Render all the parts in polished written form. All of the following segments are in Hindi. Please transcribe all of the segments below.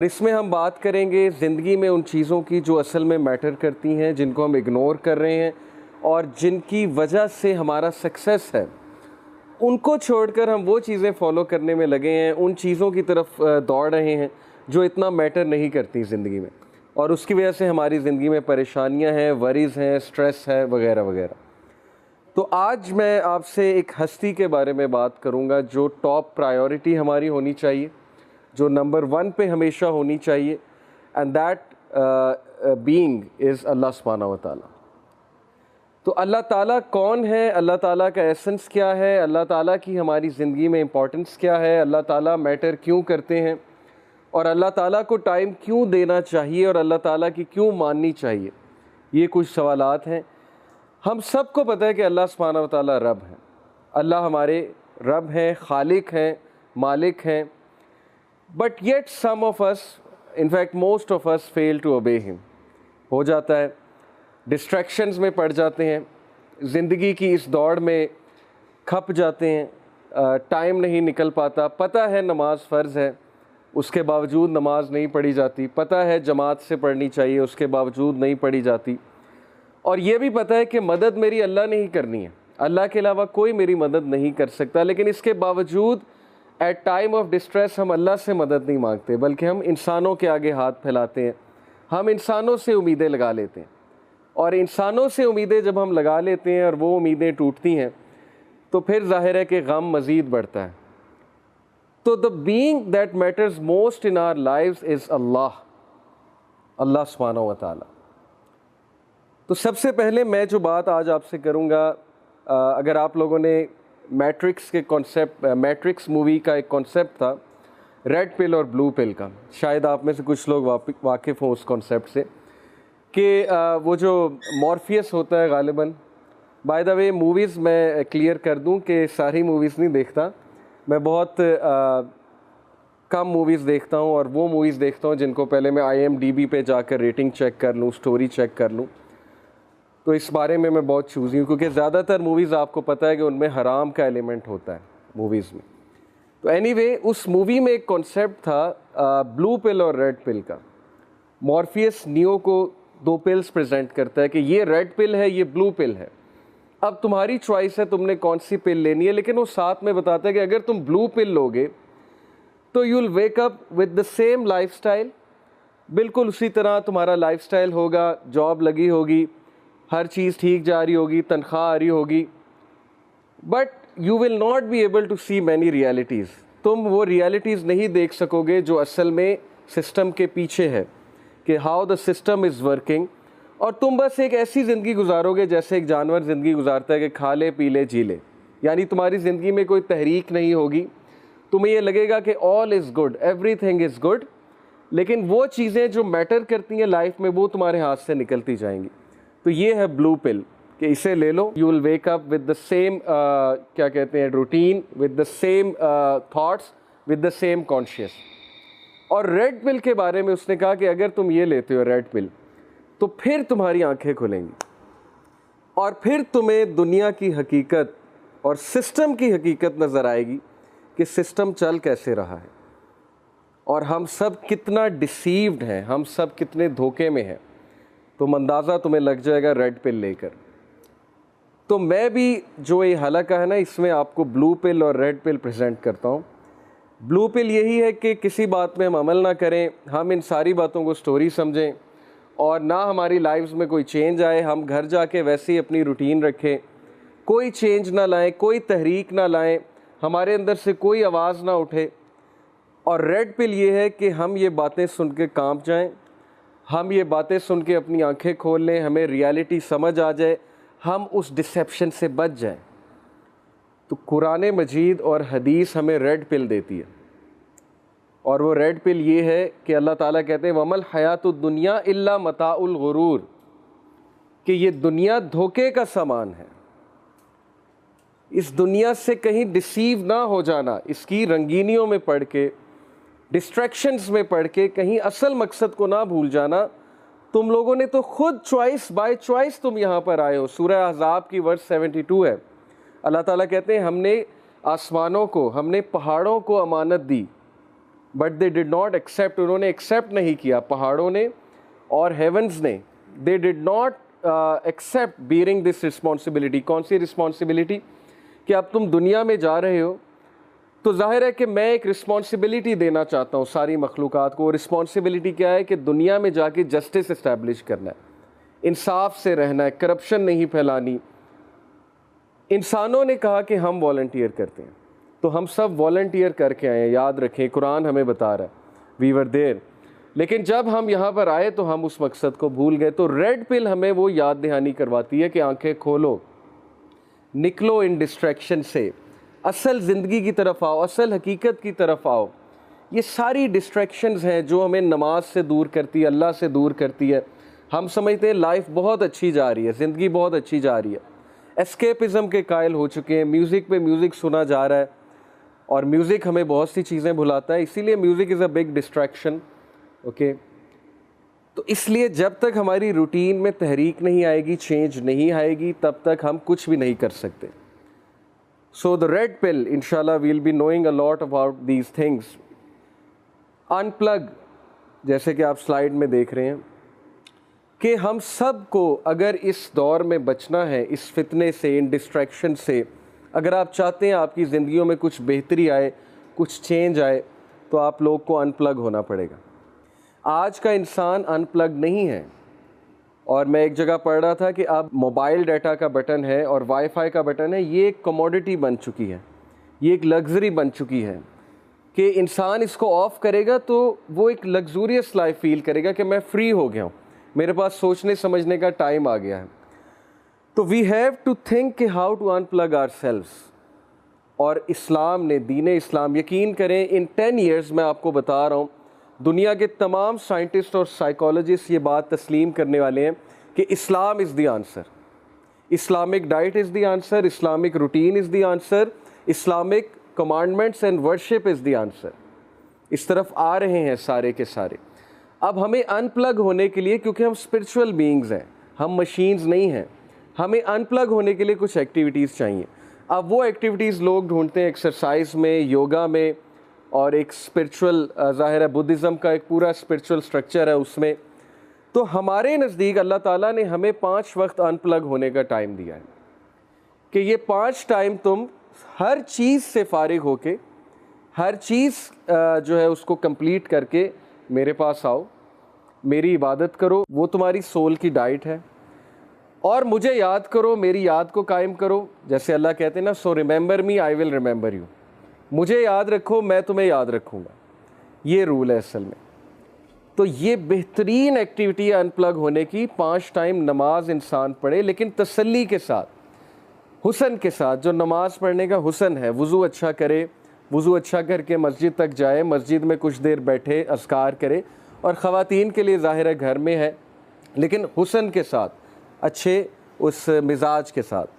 इसमें हम बात करेंगे ज़िंदगी में उन चीज़ों की जो असल में मैटर करती हैं, जिनको हम इग्नोर कर रहे हैं और जिनकी वजह से हमारा सक्सेस है, उनको छोड़कर हम वो चीज़ें फॉलो करने में लगे हैं, उन चीज़ों की तरफ दौड़ रहे हैं जो इतना मैटर नहीं करती ज़िंदगी में, और उसकी वजह से हमारी ज़िंदगी में परेशानियां हैं, वरीज़ हैं, स्ट्रेस है वगैरह वगैरह। तो आज मैं आपसे एक हस्ती के बारे में बात करूंगा जो टॉप प्रायोरिटी हमारी होनी चाहिए, जो नंबर 1 पे हमेशा होनी चाहिए, एंड दैट बीइंग इज़ अल्लाह सुब्हानहू व तआला। तो अल्लाह ताला कौन है, अल्लाह ताला का एसेंस क्या है, अल्लाह ताला की हमारी ज़िंदगी में इम्पोर्टेंस क्या है, अल्लाह ताला मैटर क्यों करते हैं और अल्लाह ताला को टाइम क्यों देना चाहिए और अल्लाह ताला की क्यों माननी चाहिए, ये कुछ सवालात हैं। हम सबको पता है कि अल्लाह सुब्हानहू व तआला रब हैं, अल्लाह हमारे रब हैं, खालिक हैं, मालिक हैं, but yet some of us, in fact most of us fail to obey him. हो जाता है, डिस्ट्रैक्शंस में पड़ जाते हैं, ज़िंदगी की इस दौड़ में खप जाते हैं, टाइम नहीं निकल पाता। पता है नमाज फ़र्ज़ है, उसके बावजूद नमाज नहीं पढ़ी जाती। पता है जमात से पढ़नी चाहिए, उसके बावजूद नहीं पढ़ी जाती। और ये भी पता है कि मदद मेरी अल्लाह ने ही करनी है, अल्लाह के अलावा कोई मेरी मदद नहीं कर सकता। लेकिन इसके बावजूद एट टाइम ऑफ डिस्ट्रेस हम अल्लाह से मदद नहीं मांगते, बल्कि हम इंसानों के आगे हाथ फैलाते हैं, हम इंसानों से उम्मीदें लगा लेते हैं। और इंसानों से उम्मीदें जब हम लगा लेते हैं और वो उम्मीदें टूटती हैं, तो फिर जाहिर है कि गम मज़ीद बढ़ता है। तो the being that matters most in our lives is Allah, Allah सुब्हानहू व तआला। तो सबसे पहले मैं जो बात आज आपसे करूँगा, अगर आप लोगों ने मैट्रिक्स के कॉन्सेप्ट, मैट्रिक्स मूवी का एक कॉन्सेप्ट था रेड पिल और ब्लू पिल का, शायद आप में से कुछ लोग वाकिफ़ हों उस कॉन्सेप्ट से, कि वो जो मॉर्फियस होता है गालिबन, बाय द वे मूवीज़ मैं क्लियर कर दूं कि सारी मूवीज़ नहीं देखता, मैं बहुत कम मूवीज़ देखता हूं, और वो मूवीज़ देखता हूं जिनको पहले मैं IMDb पे जाकर रेटिंग चेक कर लूं, स्टोरी चेक कर लूं। तो इस बारे में मैं बहुत चूज़ी हूँ, क्योंकि ज़्यादातर मूवीज़ आपको पता है कि उनमें हराम का एलिमेंट होता है मूवीज़ में। तो एनीवे, उस मूवी में एक कॉन्सेप्ट था ब्लू पिल और रेड पिल का। मॉर्फियस नियो को 2 पिल्स प्रेजेंट करता है कि ये रेड पिल है, ये ब्लू पिल है, अब तुम्हारी चॉइस है तुमने कौन सी पिल लेनी है। लेकिन वो साथ में बताता है कि अगर तुम ब्लू पिल लोगे तो you will wake up with the same lifestyle, बिल्कुल उसी तरह तुम्हारा लाइफस्टाइल होगा, जॉब लगी होगी, हर चीज़ ठीक जा रही होगी, तनख्वाह आ रही होगी, but you will not be able to see many realities. तुम वो रियलिटीज़ नहीं देख सकोगे जो असल में सिस्टम के पीछे है, कि how the system is working, और तुम बस एक ऐसी ज़िंदगी गुजारोगे जैसे एक जानवर ज़िंदगी गुजारता है कि खा ले पी ले जी ले। यानी तुम्हारी ज़िंदगी में कोई तहरीक नहीं होगी, तुम्हें ये लगेगा कि all is good, everything is good, लेकिन वो चीज़ें जो मैटर करती हैं लाइफ में वो तुम्हारे हाथ से निकलती जाएंगी। तो ये है ब्लू पिल, कि इसे ले लो, you will wake up with the same क्या कहते हैं routine, with the same thoughts, with the same conscious. और रेड पिल के बारे में उसने कहा कि अगर तुम ये लेते हो रेड पिल, तो फिर तुम्हारी आंखें खुलेंगी और फिर तुम्हें दुनिया की हकीकत और सिस्टम की हकीकत नज़र आएगी कि सिस्टम चल कैसे रहा है और हम सब कितना डिसीव्ड हैं, हम सब कितने धोखे में हैं। तो अंदाज़ा तुम्हें लग जाएगा रेड पिल लेकर। तो मैं भी जो ये हलका है ना, इसमें आपको ब्लू पिल और रेड पिल प्रेजेंट करता हूँ। ब्लू पिल यही है कि किसी बात में हम अमल ना करें, हम इन सारी बातों को स्टोरी समझें और ना हमारी लाइफ्स में कोई चेंज आए, हम घर जाके वैसे ही अपनी रूटीन रखें, कोई चेंज ना लाएं, कोई तहरीक ना लाएं, हमारे अंदर से कोई आवाज़ ना उठे। और रेड पिल ये है कि हम ये बातें सुन के कांप जाएं, हम ये बातें सुन के अपनी आंखें खोल लें, हमें रियलिटी समझ आ जाए, हम उस डिसेप्शन से बच जाएं। तो कुरान मजीद और हदीस हमें रेड पिल देती है, और वो रेड पिल ये है कि अल्लाह ताला कहते हैं वमल हयातुद दुनिया इल्ला मताउल गुरूर, कि ये दुनिया धोखे का सामान है। इस दुनिया से कहीं डिसीव ना हो जाना, इसकी रंगीनियों में पढ़ के, डिस्ट्रैक्शंस में पढ़ के कहीं असल मकसद को ना भूल जाना। तुम लोगों ने तो खुद चॉइस बाय चॉइस तुम यहाँ पर आए हो। सूरह अहज़ाब की वर्स 72 है, अल्लाह ताला कहते हैं हमने आसमानों को, हमने पहाड़ों को अमानत दी, but they did not accept, उन्होंने एक्सेप्ट नहीं किया, पहाड़ों ने और हेवंस ने, they did not accept bearing this responsibility. कौन सी रिस्पॉन्सिबिलिटी? कि अब तुम दुनिया में जा रहे हो तो जाहिर है कि मैं एक रिस्पॉन्सिबिलिटी देना चाहता हूँ सारी मखलूक़ात को। रिस्पॉन्सिबिलिटी क्या है? कि दुनिया में जाके जस्टिस इस्टेब्लिश करना है, इंसाफ से रहना है, करप्शन नहीं फैलानी। इंसानों ने कहा कि हम वॉलंटियर करते हैं, तो हम सब वॉलंटियर करके आए हैं। याद रखें, कुरान हमें बता रहा है, वी वर देयर। लेकिन जब हम यहाँ पर आए तो हम उस मकसद को भूल गए। तो रेड पिल हमें वो याद दहानी करवाती है कि आंखें खोलो, निकलो इन डिस्ट्रैक्शन से, असल ज़िंदगी की तरफ आओ, असल हकीकत की तरफ आओ। ये सारी डिस्ट्रैक्शंस हैं जो हमें नमाज से दूर करती है, अल्लाह से दूर करती है। हम समझते हैं लाइफ बहुत अच्छी जा रही है, ज़िंदगी बहुत अच्छी जा रही है, एस्केपिज़म के कायल हो चुके हैं, म्यूज़िक पे म्यूज़िक सुना जा रहा है और म्यूज़िक हमें बहुत सी चीज़ें भुलाता है, इसीलिए music is a big distraction. Okay, तो इसलिए जब तक हमारी रूटीन में तहरीक नहीं आएगी, चेंज नहीं आएगी, तब तक हम कुछ भी नहीं कर सकते। सो द रेड पिल, इंशाल्लाह we'll be knowing a lot about these things. Unplug, जैसे कि आप स्लाइड में देख रहे हैं कि हम सब को अगर इस दौर में बचना है, इस फितने से, इन डिस्ट्रैक्शन से, अगर आप चाहते हैं आपकी ज़िंदगियों में कुछ बेहतरी आए, कुछ चेंज आए, तो आप लोग को अनप्लग होना पड़ेगा। आज का इंसान अनप्लग नहीं है। और मैं एक जगह पढ़ रहा था कि अब मोबाइल डाटा का बटन है और वाईफाई का बटन है, ये एक कमोडिटी बन चुकी है, ये एक लग्जरी बन चुकी है कि इंसान इसको ऑफ़ करेगा तो वो एक लग्जूरियस लाइफ फील करेगा कि मैं फ्री हो गया हूँ, मेरे पास सोचने समझने का टाइम आ गया है। तो वी हैव टू थिंक कि हाउ टू अनप्लग आवरसेल्व्स। और इस्लाम ने, दीन इस्लाम, यकीन करें इन 10 ईयर्स मैं आपको बता रहा हूँ, दुनिया के तमाम साइंटिस्ट और साइकोलॉजिस्ट ये बात तस्लीम करने वाले हैं कि Islam is the answer, Islamic diet is the answer, Islamic routine is the answer, Islamic commandments and worship is the answer. इस तरफ आ रहे हैं सारे के सारे। अब हमें अनप्लग होने के लिए, क्योंकि हम स्पिरिचुअल बीइंग्स हैं, हम मशीन्स नहीं हैं, हमें अनप्लग होने के लिए कुछ एक्टिविटीज़ चाहिए। अब वो एक्टिविटीज़ लोग ढूंढते हैं एक्सरसाइज में, योगा में, और एक स्पिरिचुअल, ज़ाहिर है बुद्धिज़्म का एक पूरा स्पिरिचुअल स्ट्रक्चर है उसमें। तो हमारे नज़दीक अल्लाह ताला ने हमें 5 वक्त अनप्लग होने का टाइम दिया है कि ये 5 टाइम तुम हर चीज़ से फ़ारिग होके, हर चीज़ जो है उसको कंप्लीट करके मेरे पास आओ, मेरी इबादत करो, वो तुम्हारी सोल की डाइट है, और मुझे याद करो, मेरी याद को कायम करो। जैसे अल्लाह कहते हैं ना, so remember me I will remember you, मुझे याद रखो, मैं तुम्हें याद रखूँगा। ये रूल है असल में। तो ये बेहतरीन एक्टिविटी है अनप्लग होने की। 5 टाइम नमाज इंसान पढ़े, लेकिन तसल्ली के साथ, हुसन के साथ। जो नमाज पढ़ने का हुसन है, वज़ू अच्छा करे, वज़ू अच्छा करके मस्जिद तक जाए, मस्जिद में कुछ देर बैठे, अस्कार करे, और ख़वातीन के लिए ज़ाहिर है घर में है, लेकिन हुसन के साथ, अच्छे उस मिजाज के साथ।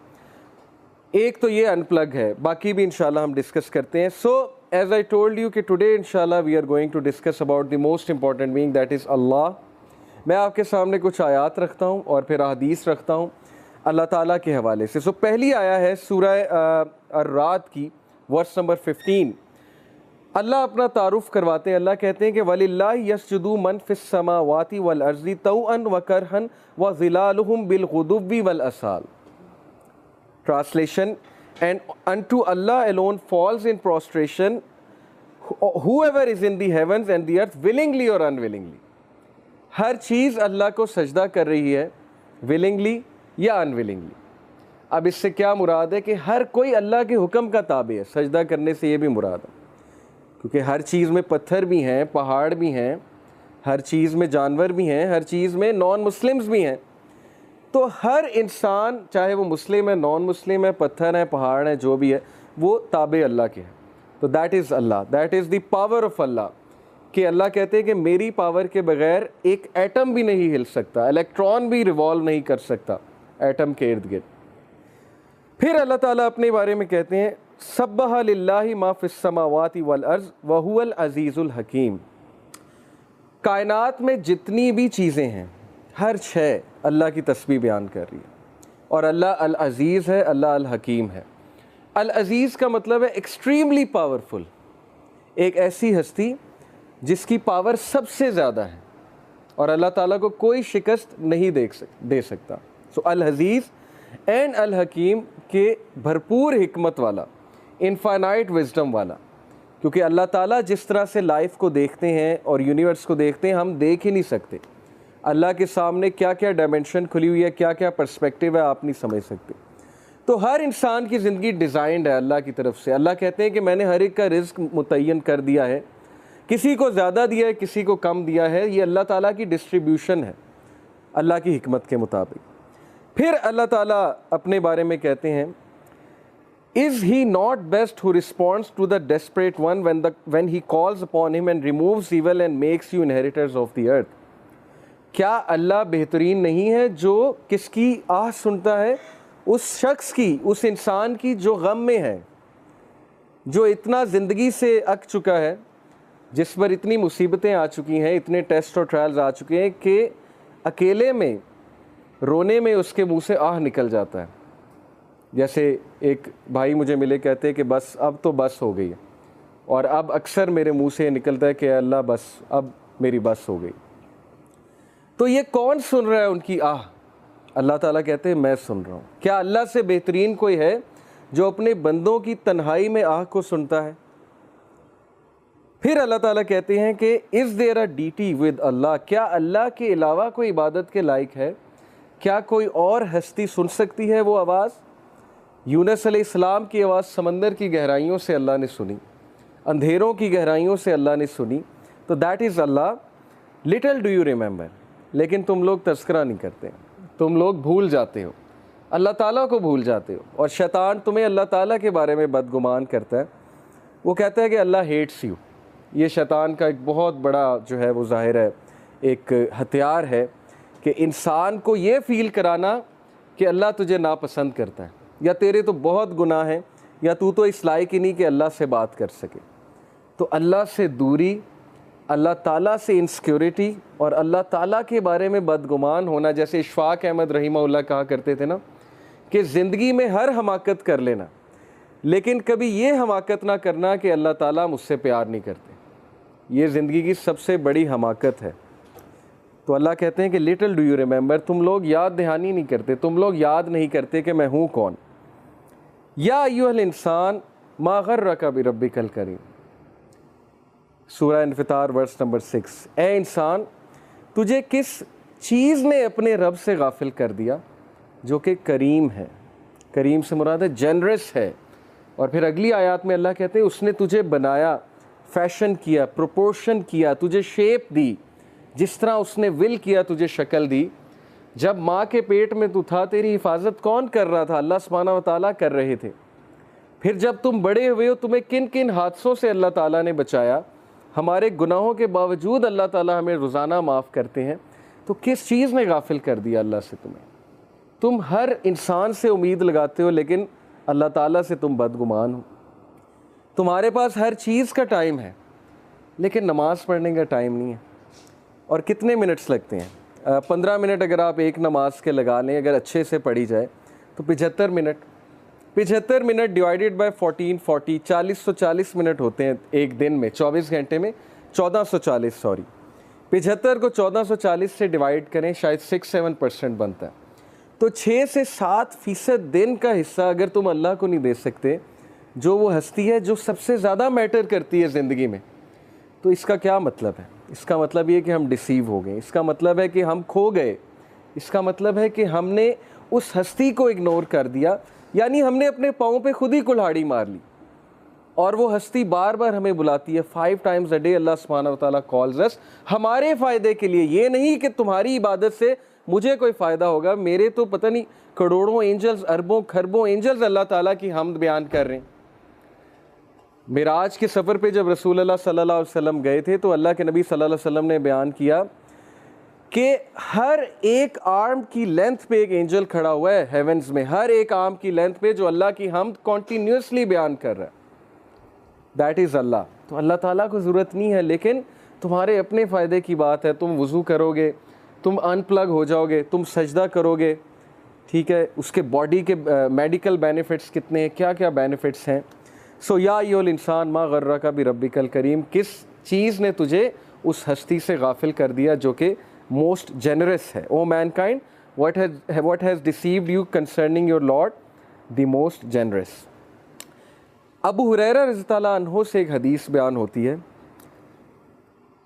एक तो ये अनप्लग है, बाकी भी इंशाल्लाह हम डिस्कस करते हैं। So as I told you कि टुडे इंशाल्लाह we are going to discuss about the most important being, that is Allah. मैं आपके सामने कुछ आयात रखता हूँ और फिर हदीस रखता हूँ अल्लाह ताला के हवाले से। सो पहली आया है सूरह अर्राद की, वर्स नंबर 15। अल्लाह अपना तारुफ करवाते हैं। अल्लाह कहते हैं कि वलिल्लाहि यसजुदु मन फिस समावाति वल अर्ज़ि तौअन व करहन व ज़िलालुहुम बिल गुदुव्वि वल असाल। Translation, and unto Allah alone falls in prostration whoever is in the heavens and the earth, willingly or unwillingly। हर चीज़ अल्लाह को सजदा कर रही है, willingly या unwillingly। अब इससे क्या मुराद है कि हर कोई अल्लाह के हुक्म का ताबे है। सजदा करने से ये भी मुराद है, क्योंकि हर चीज़ में पत्थर भी हैं, पहाड़ भी हैं, हर चीज़ में जानवर भी हैं, हर चीज़ में नॉन मुस्लिम्स भी हैं। तो हर इंसान, चाहे वो मुस्लिम है, नॉन मुस्लिम है, पत्थर है, पहाड़ है, जो भी है, वो ताबे अल्लाह के हैं। तो that is Allah, that is the power of Allah. कि अल्लाह कहते हैं कि मेरी पावर के बगैर एक एटम भी नहीं हिल सकता, इलेक्ट्रॉन भी रिवॉल्व नहीं कर सकता एटम के इर्द गिर्द। फिर अल्लाह ताला अपने बारे में कहते हैं, सब्बहा लिल्लाहि मा फिस समावाति वल अर्ज़ व हुवल अज़ीज़ुल हकीम। कायनात में जितनी भी चीज़ें हैं, हर शय अल्लाह की तस्बीह बयान कर रही है। और अल्लाह अल अज़ीज़ है, अल्लाह अल हकीम है। अल अज़ीज़ का मतलब है एक्सट्रीमली पावरफुल, एक ऐसी हस्ती जिसकी पावर सबसे ज़्यादा है और अल्लाह ताला को कोई शिकस्त नहीं दे सकता। सो अल अज़ीज़ एंड अल हकीम के भरपूर हिकमत वाला, इनफाइनाइट विजडम वाला, क्योंकि अल्लाह ताला जिस तरह से लाइफ को देखते हैं और यूनिवर्स को देखते हैं हम देख ही नहीं सकते। अल्लाह के सामने क्या क्या डायमेंशन खुली हुई है, क्या क्या पर्सपेक्टिव है, आप नहीं समझ सकते। तो हर इंसान की ज़िंदगी डिज़ाइंड है अल्लाह की तरफ से। अल्लाह कहते हैं कि मैंने हर एक का रिज़्क मुतय्यन कर दिया है, किसी को ज़्यादा दिया है, किसी को कम दिया है। ये अल्लाह ताला की डिस्ट्रीब्यूशन है अल्लाह की हिकमत के मुताबिक। फिर अल्लाह ताला अपने बारे में कहते हैं, is he not best who responds to the desperate one when he calls upon him and removes evil and makes you inheritors of the earth. क्या अल्लाह बेहतरीन नहीं है जो किसकी आह सुनता है? उस शख्स की, उस इंसान की जो गम में है, जो इतना ज़िंदगी से अक चुका है, जिस पर इतनी मुसीबतें आ चुकी हैं, इतने टेस्ट और ट्रायल्स आ चुके हैं कि अकेले में रोने में उसके मुंह से आह निकल जाता है। जैसे एक भाई मुझे मिले, कहते हैं कि बस अब तो बस हो गई है, और अब अक्सर मेरे मुंह से निकलता है कि अल्लाह बस अब मेरी बस हो गई। तो ये कौन सुन रहा है उनकी आह? अल्लाह ताला कहते हैं मैं सुन रहा हूँ। क्या अल्लाह से बेहतरीन कोई है जो अपने बंदों की तन्हाई में आह को सुनता है? फिर अल्लाह ताला कहते हैं कि is there a deity with Allah, क्या अल्लाह के अलावा कोई इबादत के लायक है? क्या कोई और हस्ती सुन सकती है वो आवाज़? यूनुस अलैहिस्सलाम की आवाज़ समंदर की गहराइयों से अल्लाह ने सुनी, अंधेरों की गहराइयों से अल्लाह ने सुनी। तो that is Allah. Little do you remember, लेकिन तुम लोग तज़किरा नहीं करते, तुम लोग भूल जाते हो, अल्लाह ताला को भूल जाते हो। और शैतान तुम्हें अल्लाह ताला के बारे में बदगुमान करता है। वो कहता है कि अल्लाह हेट्स यू। ये शैतान का एक बहुत बड़ा जो है वो ज़ाहिर है एक हथियार है कि इंसान को ये फ़ील कराना कि अल्लाह तुझे नापसंद करता है, या तेरे तो बहुत गुनाह हैं, या तू तो इस लायक ही नहीं कि अल्लाह से बात कर सके। तो अल्लाह से दूरी, अल्लाह ताला से इनसिक्योरिटी और अल्लाह ताला के बारे में बदगुमान होना, जैसे इशफाक अहमद रहीमहुल्लाह कहा करते थे ना कि ज़िंदगी में हर हमाकत कर लेना, लेकिन कभी ये हमाकत ना करना कि अल्लाह ताला मुझसे प्यार नहीं करते। ये ज़िंदगी की सबसे बड़ी हमाकत है। तो अल्लाह कहते हैं कि लिटिल डू यू रिमेंबर, तुम लोग याद दहानी नहीं करते, तुम लोग याद नहीं करते कि मैं हूँ कौन। या अय्युहल इंसान मा गर्रक बिरब्बिकल करीम, सूरह इन्फितार वर्स नंबर 6। ए इंसान, तुझे किस चीज़ ने अपने रब से गाफिल कर दिया जो कि करीम है। करीम से मुराद है जनरस है। और फिर अगली आयत में अल्लाह कहते हैं उसने तुझे बनाया, फैशन किया, प्रोपोर्शन किया, तुझे शेप दी, जिस तरह उसने विल किया तुझे शक्ल दी। जब माँ के पेट में तू था तेरी हिफाजत कौन कर रहा था? अल्लाह सुब्हानहू व तआला कर रहे थे। फिर जब तुम बड़े हुए हो तुम्हें किन किन हादसों से अल्लाह ताला ने बचाया। हमारे गुनाहों के बावजूद अल्लाह ताला हमें रोज़ाना माफ़ करते हैं। तो किस चीज़ ने गाफिल कर दिया अल्लाह से तुम्हें? तुम हर इंसान से उम्मीद लगाते हो, लेकिन अल्लाह ताला से तुम बदगुमान हो। तुम्हारे पास हर चीज़ का टाइम है, लेकिन नमाज़ पढ़ने का टाइम नहीं है। और कितने मिनट्स लगते हैं? 15 मिनट अगर आप एक नमाज के लगा लें, अगर अच्छे से पढ़ी जाए तो 75 minute. 75 minute divided by 14, 40, 40 minute होते हैं एक दिन में, 24 घंटे में 1440, सॉरी 75 को 1440 से डिवाइड करें, शायद 6-7% बनता है। तो 6 से 7% दिन का हिस्सा अगर तुम अल्लाह को नहीं दे सकते, जो वो हस्ती है जो सबसे ज़्यादा मैटर करती है ज़िंदगी में, तो इसका क्या मतलब है? इसका मतलब ये कि हम डिसीव हो गए, इसका मतलब है कि हम खो गए, इसका मतलब है कि हमने उस हस्ती को इग्नोर कर दिया, यानी हमने अपने पाँव पे खुद ही कुल्हाड़ी मार ली। और वो हस्ती बार बार हमें बुलाती है 5 times a day। अल्लाह सुब्हानहू व तआला कॉल्स अस, हमारे फ़ायदे के लिए। ये नहीं कि तुम्हारी इबादत से मुझे कोई फ़ायदा होगा, मेरे तो पता नहीं करोड़ों एंजल्स, अरबों खरबों एंजल्स अल्लाह ताला की हमद बयान कर रहे हैं। मिराज के सफ़र पे जब रसूल अल्लाह सल्लल्लाहु अलैहि वसल्लम गए थे तो अल्लाह के नबी सल्लल्लाहु अलैहि वसल्लम ने बयान किया कि हर एक आर्म की लेंथ पे एक एंजल खड़ा हुआ है हेवंस में, हर एक आर्म की लेंथ पे जो अल्लाह की हमद कॉन्टीन्यूसली बयान कर रहा है। दैट इज़ अल्लाह। तो अल्लाह ताला को ज़रूरत नहीं है, लेकिन तुम्हारे अपने फ़ायदे की बात है। तुम वज़ू करोगे, तुम अनप्लग हो जाओगे, तुम सजदा करोगे, ठीक है, उसके बॉडी के मेडिकल बेनिफिट्स कितने हैं, क्या क्या बेनिफिट्स हैं। सो या अय्युहल इंसान मा गर्रका बिरब्बिकल करीम, किस चीज़ ने तुझे उस हस्ती से गाफिल कर दिया जो कि मोस्ट जेनरस है। ओ Mankind, what has deceived you concerning your Lord, the most generous। Abu Hurairah रज़ियल्लाहु अन्हु से एक हदीस बयान होती है,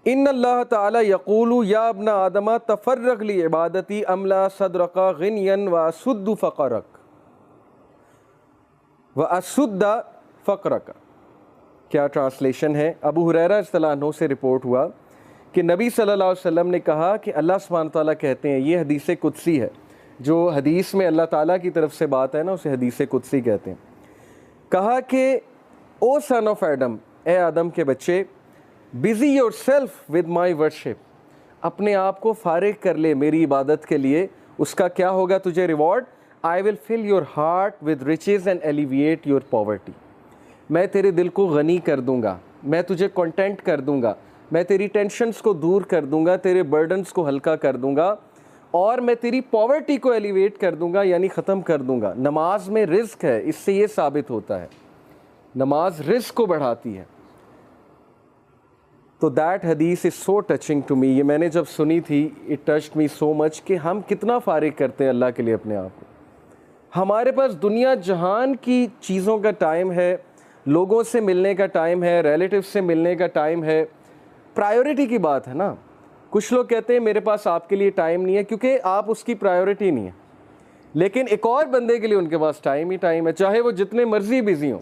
इन अल्लाह ताला यक़ूलु या अब्ना आदमा तफ़र्रक़ ली इबादती अमला सदरक़ा ग़िनियन व असुद्दु फ़क़रक व असुद्दा फ़क़रक। क्या ट्रांसलेशन है? अबू हुरैरा रज़ियल्लाहु अन्हु से रिपोर्ट हुआ कि नबी सल्लल्लाहु अलैहि वसल्लम ने कहा कि अल्लाह सुब्हानहू तआला कहते हैं, ये हदीस कुदसी है, जो हदीस में अल्लाह ताला की तरफ से बात है ना, उसे हदीस कुदसी कहते हैं। कहा कि ओ सन ऑफ एडम, ए आदम के बच्चे, busy your self with my worship, अपने आप को फारिग कर ले मेरी इबादत के लिए, उसका क्या होगा तुझे reward? I will fill your heart with riches and alleviate your poverty. मैं तेरे दिल को गनी कर दूंगा, मैं तुझे कंटेंट कर दूंगा, मैं तेरी टेंशन्स को दूर कर दूंगा, तेरे बर्डन्स को हल्का कर दूंगा, और मैं तेरी पॉवर्टी को एलिवेट कर दूंगा, यानी ख़त्म कर दूंगा। नमाज में रिज़्क है, इससे ये साबित होता है नमाज रिज़्क को बढ़ाती है। तो दैट हदीस is so touching to me. ये मैंने जब सुनी थी, it touched me so much कि हम कितना फारिग करते हैं अल्लाह के लिए अपने आप को। हमारे पास दुनिया जहान की चीज़ों का टाइम है, लोगों से मिलने का टाइम है, रिलेटिव से मिलने का टाइम है। प्रायोरिटी की बात है ना। कुछ लोग कहते हैं मेरे पास आपके लिए टाइम नहीं है, क्योंकि आप उसकी प्रायोरिटी नहीं है, लेकिन एक और बंदे के लिए उनके पास टाइम ही टाइम है। चाहे वो जितने मर्जी बिजी हों,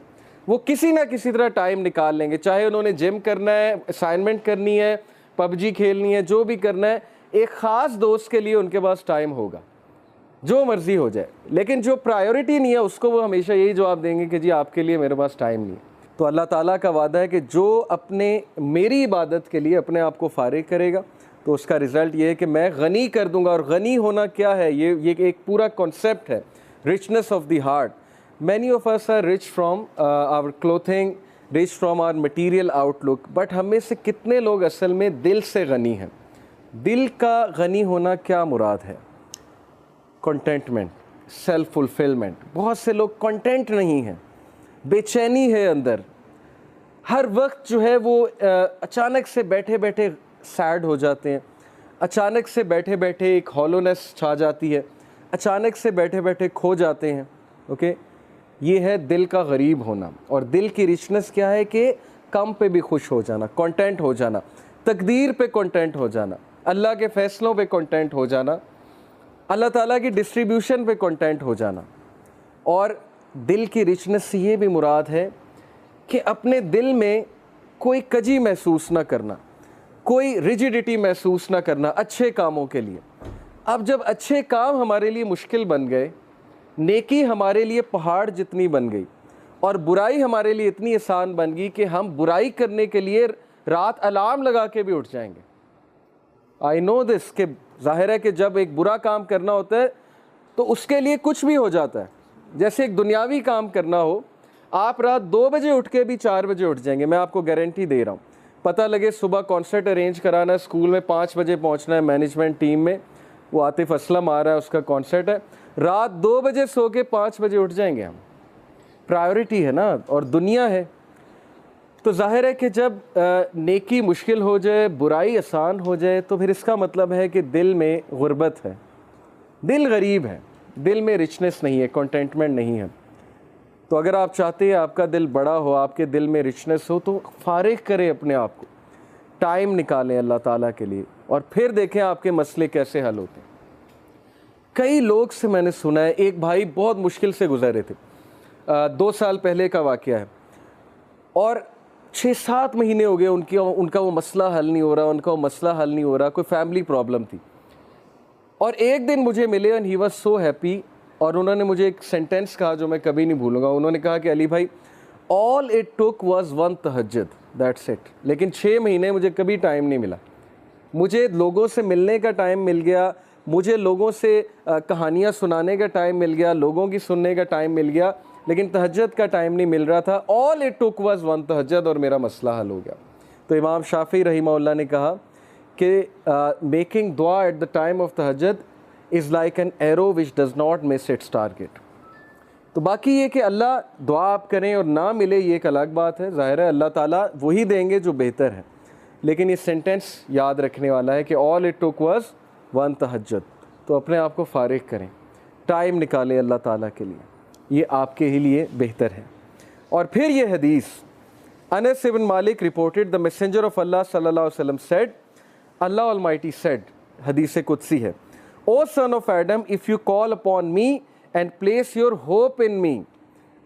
वो किसी ना किसी तरह टाइम निकाल लेंगे। चाहे उन्होंने जिम करना है, असाइनमेंट करनी है, पबजी खेलनी है, जो भी करना है, एक ख़ास दोस्त के लिए उनके पास टाइम होगा, जो मर्जी हो जाए। लेकिन जो प्रायोरिटी नहीं है, उसको वो हमेशा यही जवाब देंगे कि जी आपके लिए मेरे पास टाइम नहीं है। तो अल्लाह ताला का वादा है कि जो अपने मेरी इबादत के लिए अपने आप को फारिग करेगा, तो उसका रिज़ल्ट ये है कि मैं गनी कर दूंगा। और गनी होना क्या है? ये एक पूरा कॉन्सेप्ट है, richness of the heart. Many of us are rich from our clothing, rich from our material outlook, but हम में से कितने लोग असल में दिल से गनी हैं? दिल का गनी होना क्या मुराद है? Contentment, self fulfilment. बहुत से लोग कंटेंट नहीं हैं, बेचैनी है अंदर। हर वक्त जो है वो अचानक से बैठे बैठे सैड हो जाते हैं, अचानक से बैठे बैठे एक हॉलोनेस छा जाती है, अचानक से बैठे बैठे खो जाते हैं। ओके, ये है दिल का गरीब होना। और दिल की रिचनेस क्या है? कि कम पे भी खुश हो जाना, कंटेंट हो जाना, तकदीर पे कंटेंट हो जाना, अल्लाह के फ़ैसलों पे कंटेंट हो जाना, अल्लाह ताला की डिस्ट्रीब्यूशन पे कंटेंट हो जाना। और दिल की रिचनेस से ये भी मुराद है कि अपने दिल में कोई कजी महसूस ना करना, कोई रिजिडिटी महसूस ना करना अच्छे कामों के लिए। अब जब अच्छे काम हमारे लिए मुश्किल बन गए, नेकी हमारे लिए पहाड़ जितनी बन गई, और बुराई हमारे लिए इतनी आसान बन गई कि हम बुराई करने के लिए रात अलार्म लगा के भी उठ जाएंगे। आई नो दिस, कि जाहिर है कि जब एक बुरा काम करना होता है तो उसके लिए कुछ भी हो जाता है। जैसे एक दुनियावी काम करना हो, आप रात 2 बजे उठ के भी 4 बजे उठ जाएंगे, मैं आपको गारंटी दे रहा हूँ। पता लगे सुबह कॉन्सर्ट अरेंज कराना है, स्कूल में 5 बजे पहुँचना है, मैनेजमेंट टीम में वो आतिफ असलम आ रहा है, उसका कॉन्सर्ट है, रात 2 बजे सो के 5 बजे उठ जाएंगे हम। प्रायोरिटी है ना, और दुनिया है। तो जाहिर है कि जब नेकी मुश्किल हो जाए, बुराई आसान हो जाए, तो फिर इसका मतलब है कि दिल में गुर्बत है, दिल गरीब है, दिल में रिचनेस नहीं है, कंटेंटमेंट नहीं है। तो अगर आप चाहते हैं आपका दिल बड़ा हो, आपके दिल में रिचनेस हो, तो फारिग करें अपने आप को, टाइम निकालें अल्लाह ताला के लिए, और फिर देखें आपके मसले कैसे हल होते हैं। कई लोग से मैंने सुना है, एक भाई बहुत मुश्किल से गुजरे थे, 2 साल पहले का वाक़या है, और 6-7 महीने हो गए उनका वो मसला हल नहीं हो रहा, उनका वो मसला हल नहीं हो रहा, कोई फैमिली प्रॉब्लम थी। और एक दिन मुझे मिले and he was so happy, और उन्होंने मुझे एक सेंटेंस कहा जो मैं कभी नहीं भूलूंगा। उन्होंने कहा कि अली भाई, ऑल इट टुक वाज 1 तहज्जुद, दैट्स इट। लेकिन 6 महीने मुझे कभी टाइम नहीं मिला, मुझे लोगों से मिलने का टाइम मिल गया, मुझे लोगों से कहानियाँ सुनाने का टाइम मिल गया, लोगों की सुनने का टाइम मिल गया, लेकिन तहज्जुद का टाइम नहीं मिल रहा था। ऑल इट टुक वाज 1 तहज्जुद, और मेरा मसला हल हो गया। तो इमाम शाफी रहीमहुल्लाह ने कहा कि मेकिंग दुआ एट द टाइम ऑफ तहज्जुद is like an arrow which does not miss its target. तो बाकी ये कि अल्लाह दुआ आप करें और ना मिले, ये एक अलग बात है। ज़ाहिर है अल्लाह ताला वही देंगे जो बेहतर है, लेकिन ये सेंटेंस याद रखने वाला है कि all it took was one तहज्जुद। तो अपने आप को फारिग करें, टाइम निकालें अल्लाह ताला के लिए, ये आपके ही लिए बेहतर है। और फिर ये हदीस, अनस इब्न मालिक रिपोर्टेड द मैसेंजर ऑफ अल्लाह सल्लल्लाहु अलैहि वसल्लम सेड, अल्लाह ऑलमाइटी सेड, हदीस कुदसी है, O son of Adam if you call upon me and place your hope in me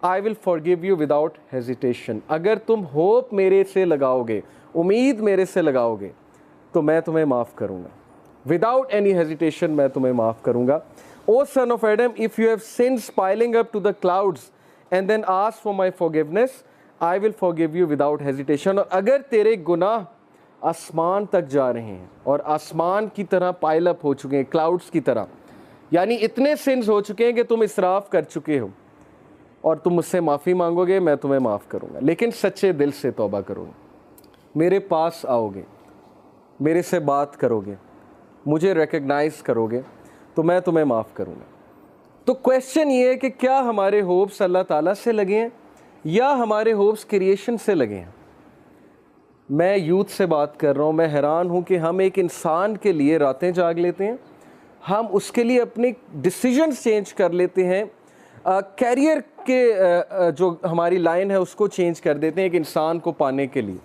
I will forgive you without hesitation. अगर तुम होप मेरे से लगाओगे, उम्मीद मेरे से लगाओगे, तो मैं तुम्हें माफ़ करूँगा, विदाउट एनी हेजिटेशन मैं तुम्हें माफ़ करूँगा। O son of Adam if you have sins piling up to the clouds and then ask for my forgiveness I will forgive you without hesitation. और अगर तेरे गुनाह आसमान तक जा रहे हैं और आसमान की तरह पाइल अप हो चुके हैं, क्लाउड्स की तरह, यानी इतने सिन्स हो चुके हैं कि तुम इसराफ कर चुके हो, और तुम मुझसे माफ़ी मांगोगे, मैं तुम्हें माफ़ करूँगा, लेकिन सच्चे दिल से तौबा करोगे, मेरे पास आओगे, मेरे से बात करोगे, मुझे रिकग्नाइज करोगे, तो मैं तुम्हें माफ़ करूँगा। तो क्वेश्चन ये है कि क्या हमारे होप्स अल्लाह ताला से लगे हैं या हमारे होप्स क्रिएशन से लगे हैं। मैं यूथ से बात कर रहा हूँ, मैं हैरान हूँ कि हम एक इंसान के लिए रातें जाग लेते हैं, हम उसके लिए अपने डिसीजंस चेंज कर लेते हैं, कैरियर के जो हमारी लाइन है उसको चेंज कर देते हैं एक इंसान को पाने के लिए,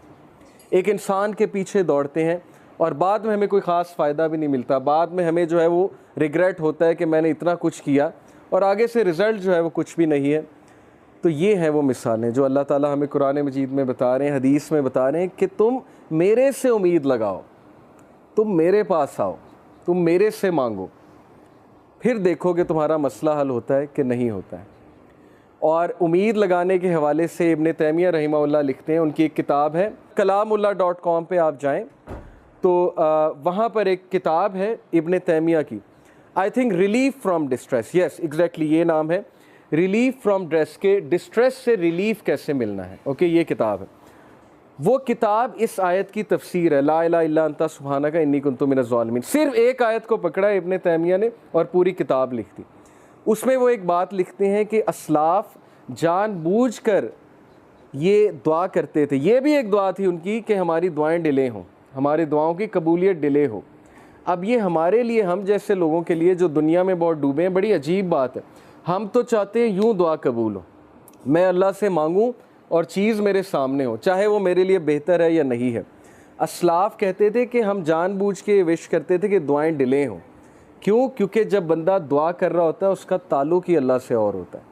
एक इंसान के पीछे दौड़ते हैं और बाद में हमें कोई ख़ास फ़ायदा भी नहीं मिलता। बाद में हमें जो है वो रिग्रेट होता है कि मैंने इतना कुछ किया और आगे से रिज़ल्ट जो है वो कुछ भी नहीं है। तो ये हैं वो मिसालें जो अल्लाह ताला हमें कुरान मजीद में बता रहे हैं, हदीस में बता रहे हैं कि तुम मेरे से उम्मीद लगाओ, तुम मेरे पास आओ, तुम मेरे से मांगो, फिर देखो कि तुम्हारा मसला हल होता है कि नहीं होता है। और उम्मीद लगाने के हवाले से इब्न तैमिया रहमहुल्लाह लिखते हैं, उनकी एक किताब है, कलामुल्लाह.com पे आप जाएं तो वहाँ पर एक किताब है इब्न तैमिया की, I think relief from distress, yes exactly ये नाम है, रिलीफ फ्रॉम ड्रेस के डिस्ट्रेस से रिलीफ कैसे मिलना है। ओके, ये किताब है। वो किताब इस आयत की तफसीर है, ला इलाहा इल्ला अंता सुब्हानका इन्नी कुन्तु मिनज़ ज़ालिमीन। सिर्फ एक आयत को पकड़ा इब्न तैमिया ने और पूरी किताब लिख दी। उसमें वो एक बात लिखते हैं कि असलाफ जानबूझकर ये दुआ करते थे, ये भी एक दुआ थी उनकी कि हमारी दुआएं डिले हों, हमारी दुआओं की कबूलियत डिले हो। अब ये हमारे लिए, हम जैसे लोगों के लिए जो दुनिया में बहुत डूबे हैं, बड़ी अजीब बात है। हम तो चाहते हैं यूँ दुआ कबूल हो, मैं अल्लाह से मांगूँ और चीज़ मेरे सामने हो, चाहे वो मेरे लिए बेहतर है या नहीं है। असलाफ कहते थे कि हम जानबूझ के विश करते थे कि दुआएं डिले हों। क्यों? क्योंकि जब बंदा दुआ कर रहा होता है उसका ताल्लुक़ ही अल्लाह से और होता है,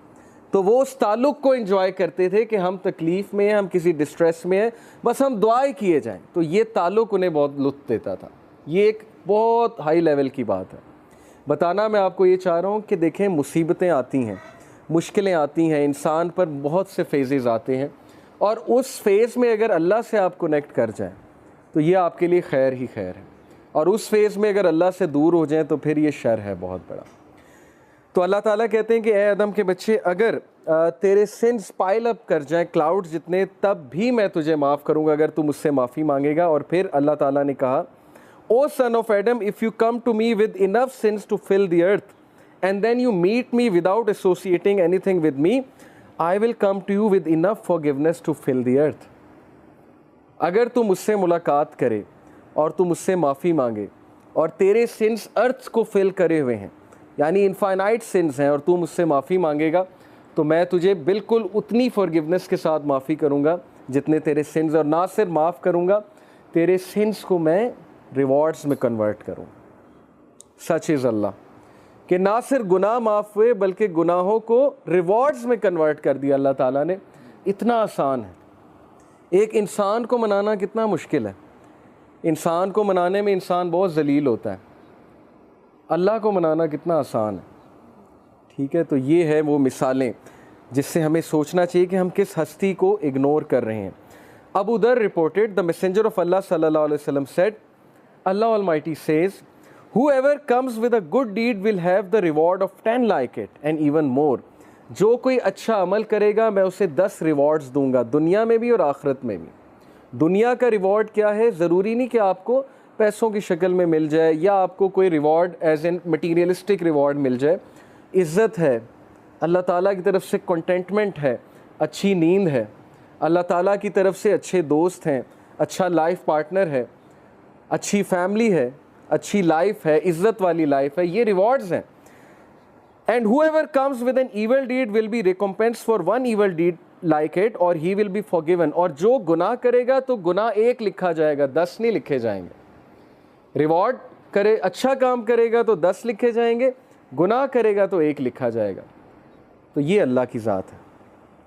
तो वो उस ताल्लुक़ को एंजॉय करते थे कि हम तकलीफ़ में हैं, हम किसी डिस्ट्रेस में हैं, बस हम दुआ ही किए जाएँ। तो ये ताल्लुक़ उन्हें बहुत लुत्फ़ देता था। ये एक बहुत हाई लेवल की बात है। बताना मैं आपको ये चाह रहा हूँ कि देखें, मुसीबतें आती हैं, मुश्किलें आती हैं, इंसान पर बहुत से फेजेज़ आते हैं, और उस फेज़ में अगर अल्लाह से आप कनेक्ट कर जाएं तो ये आपके लिए खैर ही खैर है, और उस फेज़ में अगर अल्लाह से दूर हो जाएं तो फिर ये शर है बहुत बड़ा। तो अल्लाह ताला कहते हैं कि ए आदम के बच्चे, अगर तेरे सिन्स पाइल अप कर जाएं क्लाउड जितने, तब भी मैं तुझे माफ़ करूँगा अगर तू मुझसे माफ़ी मांगेगा। और फिर अल्लाह ताला ने कहा, O son of Adam if you come to me with enough sins to fill the earth and then you meet me without associating anything with me, I will come to you with enough forgiveness to fill the earth। अगर तू मुझसे मुलाकात करे और तू मुझसे माफ़ी मांगे और तेरे सिंस अर्थ को फिल करे हुए हैं, यानी इनफाइनाइट सिंस हैं, और तू मुझसे माफ़ी मांगेगा, तो मैं तुझे बिल्कुल उतनी फॉरगिवनेस के साथ माफ़ी करूँगा जितने तेरे सिंस, और ना सिर्फ माफ़ करूँगा, तेरे सिंस को मैं रिवॉर्ड्स में कन्वर्ट करूँ। सच इज़ अल्लाह कि ना सिर्फ गुनाह माफ़ हुए बल्कि गुनाहों को रिवॉर्ड्स में कन्वर्ट कर दिया अल्लाह ताला ने। इतना आसान है। एक इंसान को मनाना कितना मुश्किल है, इंसान को मनाने में इंसान बहुत जलील होता है, अल्लाह को मनाना कितना आसान है। ठीक है, तो ये है वो मिसालें जिससे हमें सोचना चाहिए कि हम किस हस्ती को इग्नोर कर रहे हैं। अबू दर रिपोर्टेड द मैसेंजर ऑफ अल्लाह सल्लल्लाहु अलैहि वसल्लम said, Allah almighty says, Whoever comes with a good deed will have the reward of 10 like it and even more। जो कोई अच्छा अमल करेगा मैं उसे 10 रिवॉर्ड्स दूंगा, दुनिया में भी और आखिरत में भी। दुनिया का रिवॉर्ड क्या है? ज़रूरी नहीं कि आपको पैसों की शक्ल में मिल जाए या आपको कोई reward as an materialistic reward मिल जाए। इज़्ज़त है, अल्लाह ताला की तरफ से कंटेंटमेंट है, अच्छी नींद है, अल्लाह ताला की तरफ से अच्छे दोस्त हैं, अच्छा लाइफ पार्टनर है, अच्छी फैमिली है, अच्छी लाइफ है, इज्जत वाली लाइफ है, ये रिवॉर्ड्स हैं। And whoever comes with an evil deed will be recompensed for one evil deed like it or he will be forgiven। और जो गुनाह करेगा तो गुनाह एक लिखा जाएगा, 10 नहीं लिखे जाएंगे। रिवॉर्ड करे, अच्छा काम करेगा तो 10 लिखे जाएंगे, गुनाह करेगा तो एक लिखा जाएगा। तो ये अल्लाह की ज़ात है।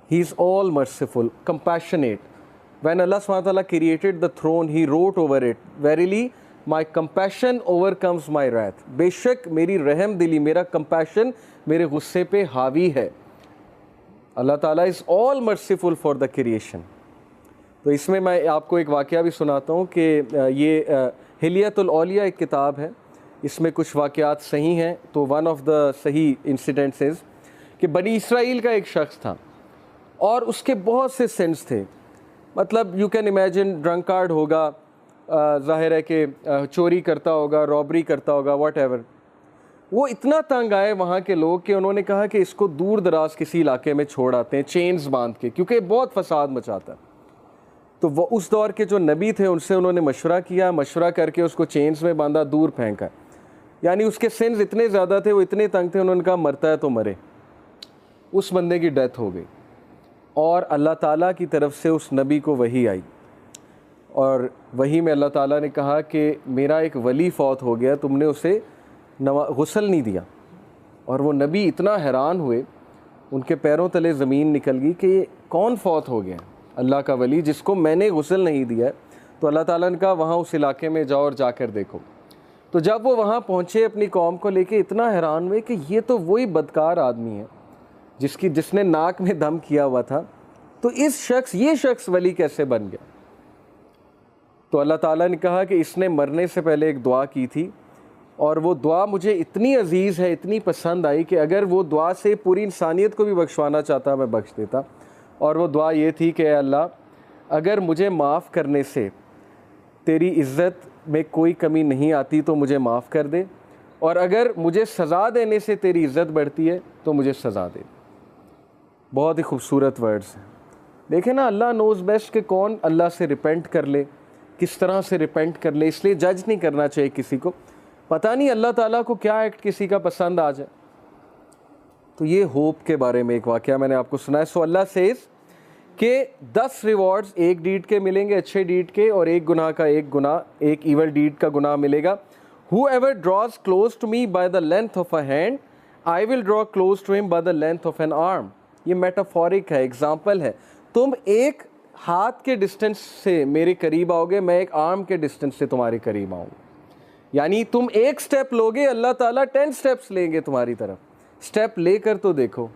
He is all merciful, compassionate. When Allah subhanahu wa ta'ala created the throne, He wrote over it, verily my compassion overcomes my wrath। बेशक मेरी रहम दिली, मेरा compassion मेरे गुस्से पे हावी है। अल्लाह ताला is all merciful for the creation. तो इसमें मैं आपको एक वाक़या भी सुनाता हूँ कि ये हिलियतुल औलिया एक किताब है, इसमें कुछ वाक़यात सही हैं। तो वन ऑफ द सही इंसिडेंट्स इज़ कि बनी इसराइल का एक शख्स था और उसके बहुत से सिंस थे। मतलब यू कैन इमेजिन, ड्रंकार्ड होगा, ज़ाहिर है कि चोरी करता होगा, रॉबरी करता होगा, व्हाटएवर। वो इतना तंग आए वहाँ के लोग कि उन्होंने कहा कि इसको दूर दराज किसी इलाके में छोड़ आते हैं, चेन्स बांध के, क्योंकि बहुत फसाद मचाता है। तो वो उस दौर के जो नबी थे उनसे उन्होंने मशवरा किया, मशवरा करके उसको चेन्स में बांधा, दूर फेंका। यानी उसके सिंस इतने ज़्यादा थे, वो इतने तंग थे, उन्होंने कहा मरता है तो मरे। उस बंदे की डेथ हो गई और अल्लाह ताला की तरफ से उस नबी को वही आई और वही में अल्लाह ताला ने कहा कि मेरा एक वली फ़ौत हो गया, तुमने उसे गुस्ल नहीं दिया। और वो नबी इतना हैरान हुए, उनके पैरों तले ज़मीन निकल गई कि ये कौन फ़ौत हो गया, अल्लाह का वली जिसको मैंने गुस्ल नहीं दिया। तो अल्लाह ताला ने कहा वहाँ उस इलाके में जाओ और जाकर देखो। तो जब वो वहाँ पहुँचे अपनी कौम को लेके, इतना हैरान हुए कि ये तो वही बदकार आदमी है जिसने नाक में दम किया हुआ था। तो ये शख्स वली कैसे बन गया? तो अल्लाह ताला ने कहा कि इसने मरने से पहले एक दुआ की थी और वो दुआ मुझे इतनी अजीज़ है, इतनी पसंद आई कि अगर वो दुआ से पूरी इंसानियत को भी बख्शवाना चाहता मैं बख्श देता। और वो दुआ ये थी कि अल्लाह, अगर मुझे माफ़ करने से तेरी इज़्ज़त में कोई कमी नहीं आती तो मुझे माफ़ कर दे, और अगर मुझे सज़ा देने से तेरी इज़्ज़त बढ़ती है तो मुझे सज़ा दे। बहुत ही खूबसूरत वर्ड्स हैं। देखें ना, अल्लाह नोज़ बेस्ट कि कौन अल्लाह से रिपेंट कर ले, किस तरह से रिपेंट कर ले। इसलिए जज नहीं करना चाहिए किसी को, पता नहीं अल्लाह ताला को क्या एक्ट किसी का पसंद आ जाए। तो ये होप के बारे में एक वाक़या मैंने आपको सुनाया। सो अल्लाह सेज़ कि 10 रिवॉर्ड्स एक डीड के मिलेंगे, अच्छे डीड के, और एक गुनाह का एक गुनाह, एक ईवल डीड का गुनाह मिलेगा। Whoever draws close to me by the length of a hand, I will draw close to him by the length of an arm। ये मेटाफोरिक है, एग्जाम्पल है। तुम एक हाथ के डिस्टेंस से मेरे करीब आओगे, मैं एक आर्म के डिस्टेंस से तुम्हारे करीब आऊँगा। यानी तुम एक स्टेप लोगे, अल्लाह ताला 10 स्टेप्स लेंगे तुम्हारी तरफ। स्टेप लेकर तो देखो,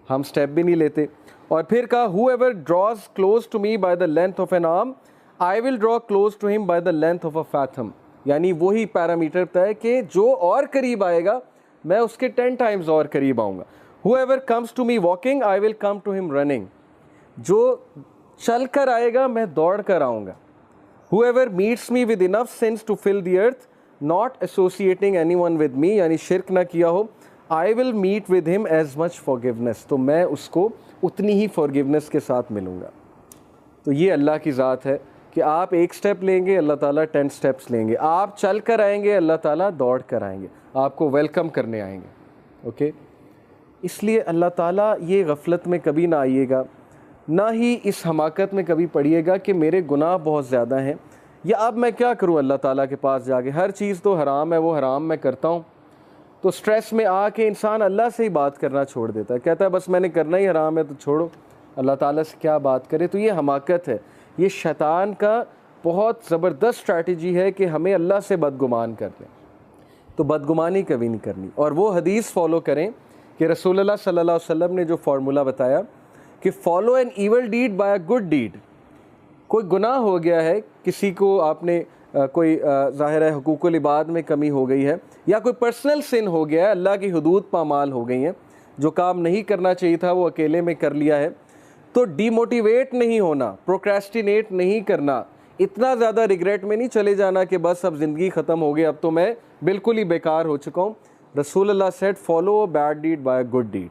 हम स्टेप भी नहीं लेते। और फिर कहा whoever draws close to me by the length of an arm, I will draw close to him by the length of a fathom। यानी वही पैरामीटर तय कि जो और करीब आएगा मैं उसके 10 टाइम्स और करीब आऊँगा। Whoever comes to me walking, I will come to him running। जो चल कर आएगा मैं दौड़ कर आऊँगा। Whoever meets me with enough sins to fill the earth, not associating anyone with me, यानी शिरक ना किया हो, I will meet with him as much forgiveness। तो मैं उसको उतनी ही forgiveness के साथ मिलूँगा। तो ये अल्लाह की ज़ात है कि आप एक स्टेप लेंगे, अल्लाह ताला 10 स्टेप्स लेंगे। आप चल कर आएंगे, अल्लाह ताला दौड़ कर आएंगे, आपको वेलकम करने आएंगे। ओके, इसलिए अल्लाह ताला ये गफलत में कभी ना आइएगा, ना ही इस हमाकत में कभी पड़िएगा कि मेरे गुनाह बहुत ज़्यादा हैं, या अब मैं क्या करूं अल्लाह ताला के पास जाके, हर चीज़ तो हराम है, वो हराम मैं करता हूं। तो स्ट्रेस में आके इंसान अल्लाह से ही बात करना छोड़ देता है, कहता है बस मैंने करना ही हराम है तो छोड़ो, अल्लाह ताला से क्या बात करे। तो ये हमाकत है, ये शैतान का बहुत ज़बरदस्त स्ट्रैटेजी है कि हमें अल्लाह से बदगुमान कर लें। तो बदगुमानी कभी नहीं करनी, और वो हदीस फॉलो करें कि रसूलुल्लाह सल्लल्लाहु अलैहि वसल्लम ने जो फार्मूला बताया कि follow an evil deed by a good deed. कोई गुनाह हो गया है, किसी को आपने कोई ज़ाहिर है हुकूकुल इबाद में कमी हो गई है, या कोई पर्सनल सिन हो गया है, अल्लाह की हुदूद पामाल हो गई हैं, जो काम नहीं करना चाहिए था वो अकेले में कर लिया है, तो डीमोटिवेट नहीं होना, प्रोक्रेस्टिनेट नहीं करना, इतना ज़्यादा रिग्रेट में नहीं चले जाना कि बस अब ज़िंदगी ख़त्म हो गई, अब तो मैं बिल्कुल ही बेकार हो चुका हूँ। रसूलुल्लाह said follow a bad deed by a good deed,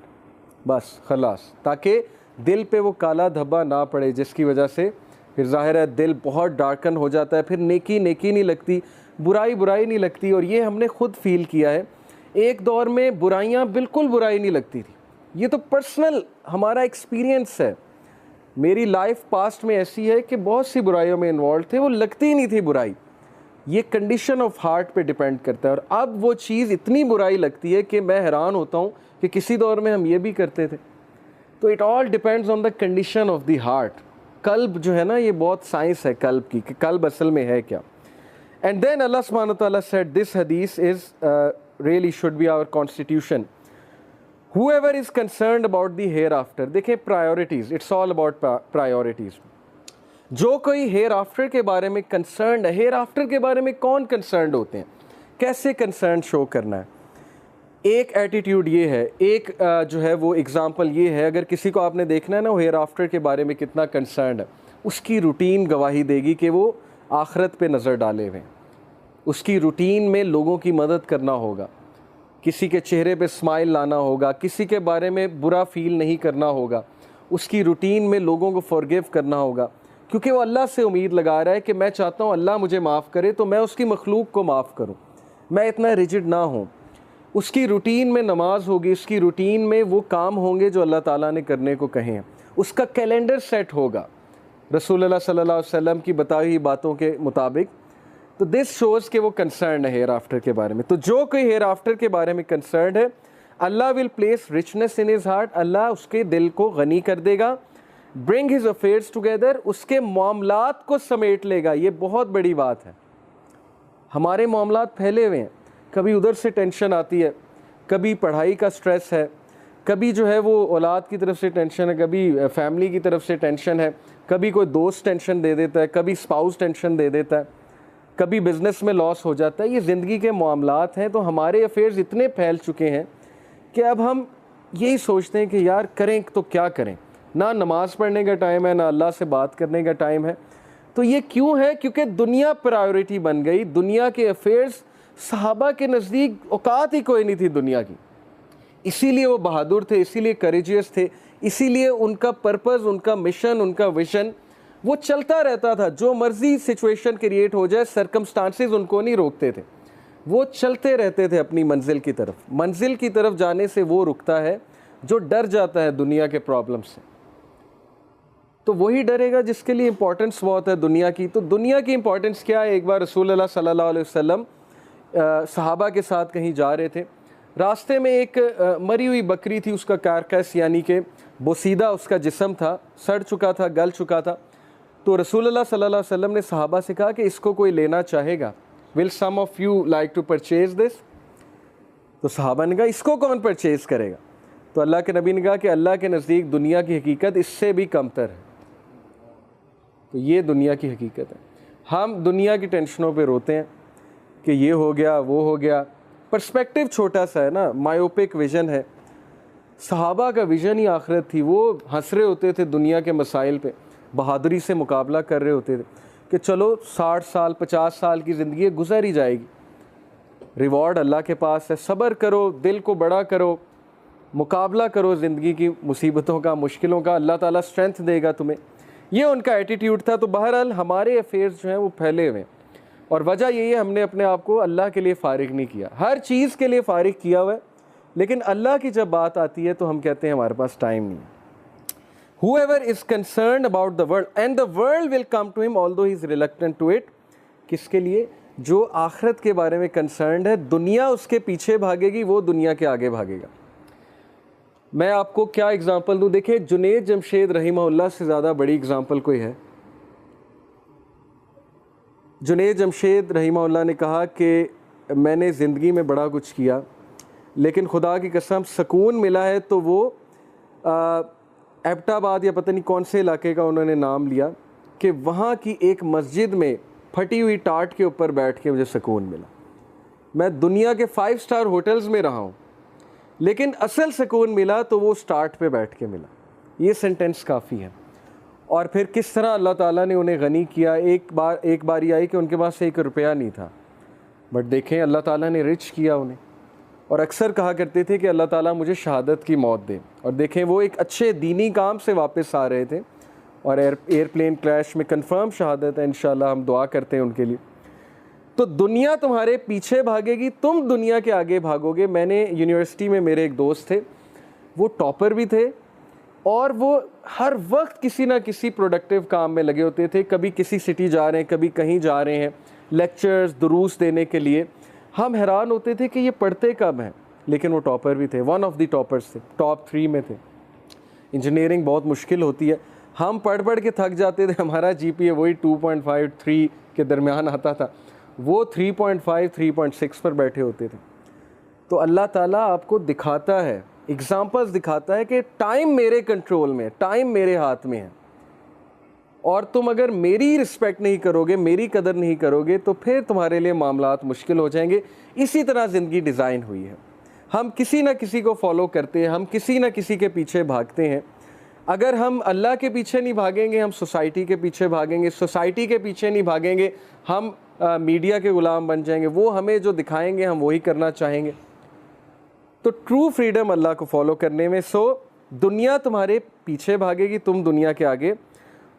बस खलास, ताकि दिल पे वो काला धब्बा ना पड़े जिसकी वजह से फिर ज़ाहिर है दिल बहुत डार्कन हो जाता है, फिर नेकी नेकी नहीं लगती, बुराई बुराई नहीं लगती। और ये हमने खुद फील किया है, एक दौर में बुराइयाँ बिल्कुल बुराई नहीं लगती थी। ये तो पर्सनल हमारा एक्सपीरियंस है। मेरी लाइफ पास्ट में ऐसी है कि बहुत सी बुराइयों में इन्वॉल्व थे, वो लगती ही नहीं थी बुराई। ये कंडीशन ऑफ हार्ट पे डिपेंड करता है। और अब वो चीज़ इतनी बुराई लगती है कि मैं हैरान होता हूँ कि किसी दौर में हम ये भी करते थे। तो it all depends on the condition of the heart. कल्ब जो है ना, ये बहुत साइंस है कल्ब की, कि कल्ब असल में है क्या। एंड देन अल्लाह सुब्हानहू व तआला सेड दिस हदीस is really should be our constitution, whoever is concerned about the hereafter। देखें priorities, it's all about priorities. जो कोई हेयर आफ्टर के बारे में कंसर्न है, हेयर आफ्टर के बारे में कौन कंसर्न होते हैं, कैसे कंसर्न शो करना है, एक एटीट्यूड ये है, एक जो है वो एग्ज़ाम्पल ये है। अगर किसी को आपने देखना है ना वो हेयर आफ्टर के बारे में कितना कंसर्न है, उसकी रूटीन गवाही देगी कि वो आखरत पे नज़र डाले हुए। उसकी रूटीन में लोगों की मदद करना होगा, किसी के चेहरे पे स्माइल लाना होगा, किसी के बारे में बुरा फील नहीं करना होगा, उसकी रूटीन में लोगों को फॉरगिव करना होगा, क्योंकि वो अल्लाह से उम्मीद लगा रहा है कि मैं चाहता हूँ अल्लाह मुझे माफ़ करे तो मैं उसकी मखलूक को माफ़ करूँ, मैं इतना रिजिड ना हूँ। उसकी रूटीन में नमाज होगी, उसकी रूटीन में वो काम होंगे जो अल्लाह ताला ने करने को कहे हैं, उसका कैलेंडर सेट होगा रसूलुल्लाह सल्लल्लाहु अलैहि वसल्लम की बताई हुई बातों के मुताबिक। तो दिस शोज़ कि वो कंसर्न है हेयर आफ्टर के बारे में। तो जो कोई हेयर आफ्टर के बारे में कंसर्न है, Allah will place richness in his heart, Allah उसके दिल को गनी कर देगा। ब्रिंग हिज अफेयर्स टुगेदर, उसके मामलात को समेट लेगा। ये बहुत बड़ी बात है। हमारे मामलात फैले हुए हैं, कभी उधर से टेंशन आती है, कभी पढ़ाई का स्ट्रेस है, कभी जो है वो औलाद की तरफ से टेंशन है, कभी फैमिली की तरफ से टेंशन है, कभी कोई दोस्त टेंशन दे देता है, कभी स्पाउस टेंशन दे देता है, कभी बिज़नेस में लॉस हो जाता है। ये ज़िंदगी के मामलात हैं। तो हमारे अफेयर्स इतने फैल चुके हैं कि अब हम यही सोचते हैं कि यार करें तो क्या करें, ना नमाज़ पढ़ने का टाइम है, ना अल्लाह से बात करने का टाइम है। तो ये क्यों है? क्योंकि दुनिया प्रायोरिटी बन गई। दुनिया के अफेयर्स, सहाबा के नज़दीक औकात ही कोई नहीं थी दुनिया की, इसीलिए वो बहादुर थे, इसीलिए करेजियस थे, इसीलिए उनका पर्पज़, उनका मिशन, उनका विजन वो चलता रहता था। जो मर्जी सिचुएशन क्रिएट हो जाए, सरकमस्टांसेस उनको नहीं रोकते थे, वो चलते रहते थे अपनी मंजिल की तरफ। मंजिल की तरफ जाने से वो रुकता है जो डर जाता है दुनिया के प्रॉब्लम से। तो वही डरेगा जिसके लिए इंपॉर्टेंस बहुत है दुनिया की। तो दुनिया की इंपॉर्टेंस क्या है? एक बार रसूलुल्लाह सल्लल्लाहु अलैहि वसल्लम सहाबा के साथ कहीं जा रहे थे, रास्ते में एक मरी हुई बकरी थी, उसका कारकस यानी कि बोसीदा उसका जिस्म था, सड़ चुका था, गल चुका था। तो रसूलुल्लाह सल्लल्लाहु अलैहि वसल्लम ने सहाबा से कहा कि इसको कोई लेना चाहेगा? Will some of you like to purchase this? तो सहाबा ने कहा इसको कौन परचेज करेगा? तो अल्लाह के नबी ने कहा कि अल्लाह के नज़दीक दुनिया की हकीकत इससे भी कमतर है। तो ये दुनिया की हकीकत है। हम दुनिया की टेंशनों पे रोते हैं कि ये हो गया, वो हो गया। पर्सपेक्टिव छोटा सा है ना, मायोपिक विज़न है। सहाबा का विज़न ही आखिरत थी। वो हंस रहे होते थे दुनिया के मसाइल पे, बहादुरी से मुकाबला कर रहे होते थे कि चलो 60 साल 50 साल की ज़िंदगी गुजर ही जाएगी, रिवॉर्ड अल्लाह के पास है, सब्र करो, दिल को बड़ा करो, मुकाबला करो ज़िंदगी की मुसीबतों का, मुश्किलों का, अल्लाह ताला स्ट्रेंथ देगा तुम्हें। ये उनका एटीट्यूड था। तो बहरहाल हमारे अफेयर्स जो हैं वो फैले हुए हैं, और वजह यही है हमने अपने आप को अल्लाह के लिए फ़ारिग नहीं किया। हर चीज़ के लिए फ़ारिग किया हुआ है, लेकिन अल्लाह की जब बात आती है तो हम कहते हैं हमारे पास टाइम नहीं है। Whoever is concerned about the world and the world will come to him although he is reluctant to it। किसके लिए? जो आखिरत के बारे में कंसर्न है, दुनिया उसके पीछे भागेगी, वो दुनिया के आगे भागेगा। मैं आपको क्या एग्जांपल दूं? देखिए, जुनैद जमशेद रहीमहुल्लाह से ज़्यादा बड़ी एग्जांपल कोई है? जुनैद जमशेद रहीमहुल्लाह ने कहा कि मैंने ज़िंदगी में बड़ा कुछ किया, लेकिन खुदा की कसम सुकून मिला है तो वो एबटाबाद या पता नहीं कौन से इलाके का उन्होंने नाम लिया कि वहाँ की एक मस्जिद में फटी हुई टाट के ऊपर बैठ के मुझे सुकून मिला। मैं दुनिया के 5 स्टार होटल्स में रहा हूँ, लेकिन असल सुकून मिला तो वो स्टार्ट पे बैठ के मिला। ये सेंटेंस काफ़ी है। और फिर किस तरह अल्लाह ताला ने उन्हें गनी किया। एक बारी आई कि उनके पास 1 रुपया नहीं था, बट देखें अल्लाह ताला ने रिच किया उन्हें। और अक्सर कहा करते थे कि अल्लाह ताला मुझे शहादत की मौत दे। और देखें वो एक अच्छे दीनी काम से वापस आ रहे थे, और एयरप्लेन क्रैश में कंफर्म शहादत है, इंशाल्लाह हम दुआ करते हैं उनके लिए। तो दुनिया तुम्हारे पीछे भागेगी, तुम दुनिया के आगे भागोगे। मैंने यूनिवर्सिटी में मेरे एक दोस्त थे, वो टॉपर भी थे और वो हर वक्त किसी ना किसी प्रोडक्टिव काम में लगे होते थे। कभी किसी सिटी जा रहे हैं, कभी कहीं जा रहे हैं, लेक्चर्स दुरूस देने के लिए। हम हैरान होते थे कि ये पढ़ते कब हैं, लेकिन वो टॉपर भी थे, वन ऑफ द टॉपर्स थे, टॉप 3 में थे। इंजीनियरिंग बहुत मुश्किल होती है, हम पढ़ पढ़ के थक जाते थे। हमारा जीपीए वही 2.5 3 के दरमियान आता था, वो 3.5 3.6 पर बैठे होते थे। तो अल्लाह ताला आपको दिखाता है, एग्जाम्पल्स दिखाता है कि टाइम मेरे कंट्रोल में, टाइम मेरे हाथ में है, और तुम अगर मेरी रिस्पेक्ट नहीं करोगे, मेरी कदर नहीं करोगे, तो फिर तुम्हारे लिए मामलात मुश्किल हो जाएंगे। इसी तरह ज़िंदगी डिज़ाइन हुई है। हम किसी ना किसी को फॉलो करते हैं, हम किसी ना किसी के पीछे भागते हैं। अगर हम अल्लाह के पीछे नहीं भागेंगे, हम सोसाइटी के पीछे भागेंगे। सोसाइटी के पीछे नहीं भागेंगे, हम मीडिया के ग़ुलाम बन जाएंगे। वो हमें जो दिखाएंगे हम वही करना चाहेंगे। तो ट्रू फ्रीडम अल्लाह को फॉलो करने में। सो दुनिया तुम्हारे पीछे भागेगी, तुम दुनिया के आगे।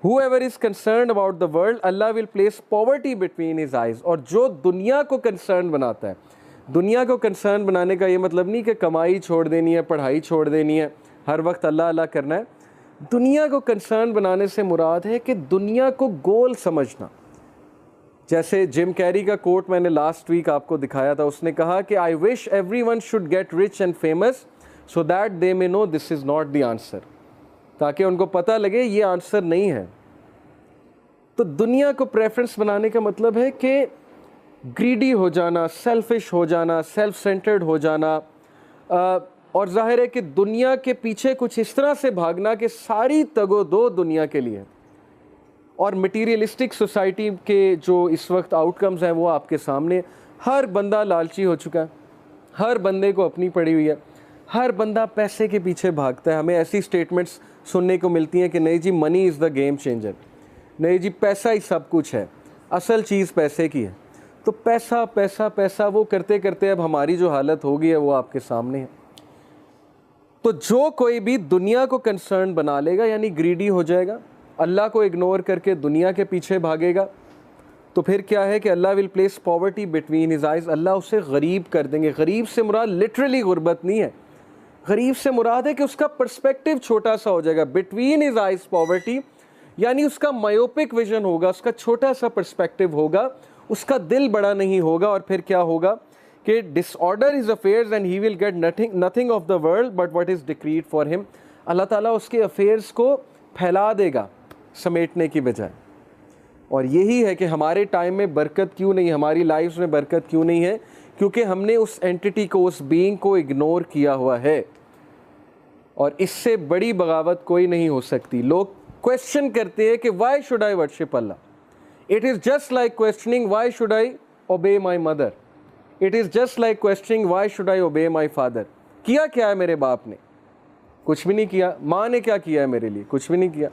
Whoever is concerned about the world, Allah will place poverty between his eyes। और जो दुनिया को कंसर्न बनाता है, दुनिया को कंसर्न बनाने का ये मतलब नहीं कि कमाई छोड़ देनी है, पढ़ाई छोड़ देनी है, हर वक्त अल्लाह अल्लाह करना है। दुनिया को कंसर्न बनाने से मुराद है कि दुनिया को गोल समझना। जैसे जिम कैरी का कोट मैंने लास्ट वीक आपको दिखाया था, उसने कहा कि I wish everyone should get rich and famous so that they may know this is not the answer, ताकि उनको पता लगे ये आंसर नहीं है। तो दुनिया को प्रेफरेंस बनाने का मतलब है कि ग्रीडी हो जाना, सेल्फिश हो जाना, सेल्फ सेंटर्ड हो जाना, और जाहिर है कि दुनिया के पीछे कुछ इस तरह से भागना कि सारी तगो-दो दुनिया के लिए। और मटीरियलिस्टिक सोसाइटी के जो इस वक्त आउटकम्स हैं वो आपके सामने। हर बंदा लालची हो चुका है, हर बंदे को अपनी पड़ी हुई है, हर बंदा पैसे के पीछे भागता है। हमें ऐसी स्टेटमेंट्स सुनने को मिलती हैं कि नहीं जी money is the game changer, नहीं जी पैसा ही सब कुछ है, असल चीज़ पैसे की है। तो पैसा पैसा पैसा वो करते करते अब हमारी जो हालत हो गई है वो आपके सामने है। तो जो कोई भी दुनिया को कंसर्न बना लेगा, यानी ग्रीडी हो जाएगा, अल्लाह को इग्नोर करके दुनिया के पीछे भागेगा, तो फिर क्या है कि Allah will place poverty between his eyes. Allah उसे गरीब कर देंगे। गरीब से मुराद लिटरली गुर्बत नहीं है, गरीब से मुराद है कि उसका पर्सपेक्टिव छोटा सा हो जाएगा। बिटवीन हिज आइज़ पॉवर्टी, यानी उसका मायोपिक विजन होगा, उसका छोटा सा पर्सपेक्टिव होगा, उसका दिल बड़ा नहीं होगा। और फिर क्या होगा कि disorder his affairs and he will get nothing of the world but what is decreed for him. Allah ताला उसके अफेयर्स को फैला देगा समेटने की बजाय। और यही है कि हमारे टाइम में बरकत क्यों नहीं, हमारी लाइफ में बरकत क्यों नहीं है, क्योंकि हमने उस एंटिटी को, उस बीइंग को इग्नोर किया हुआ है। और इससे बड़ी बगावत कोई नहीं हो सकती। लोग क्वेश्चन करते हैं कि why should I worship Allah. It is just like questioning why should I obey my mother. It is just like questioning why should I obey my father. किया क्या है मेरे बाप ने? कुछ भी नहीं किया। माँ ने क्या किया है मेरे लिए? कुछ भी नहीं किया।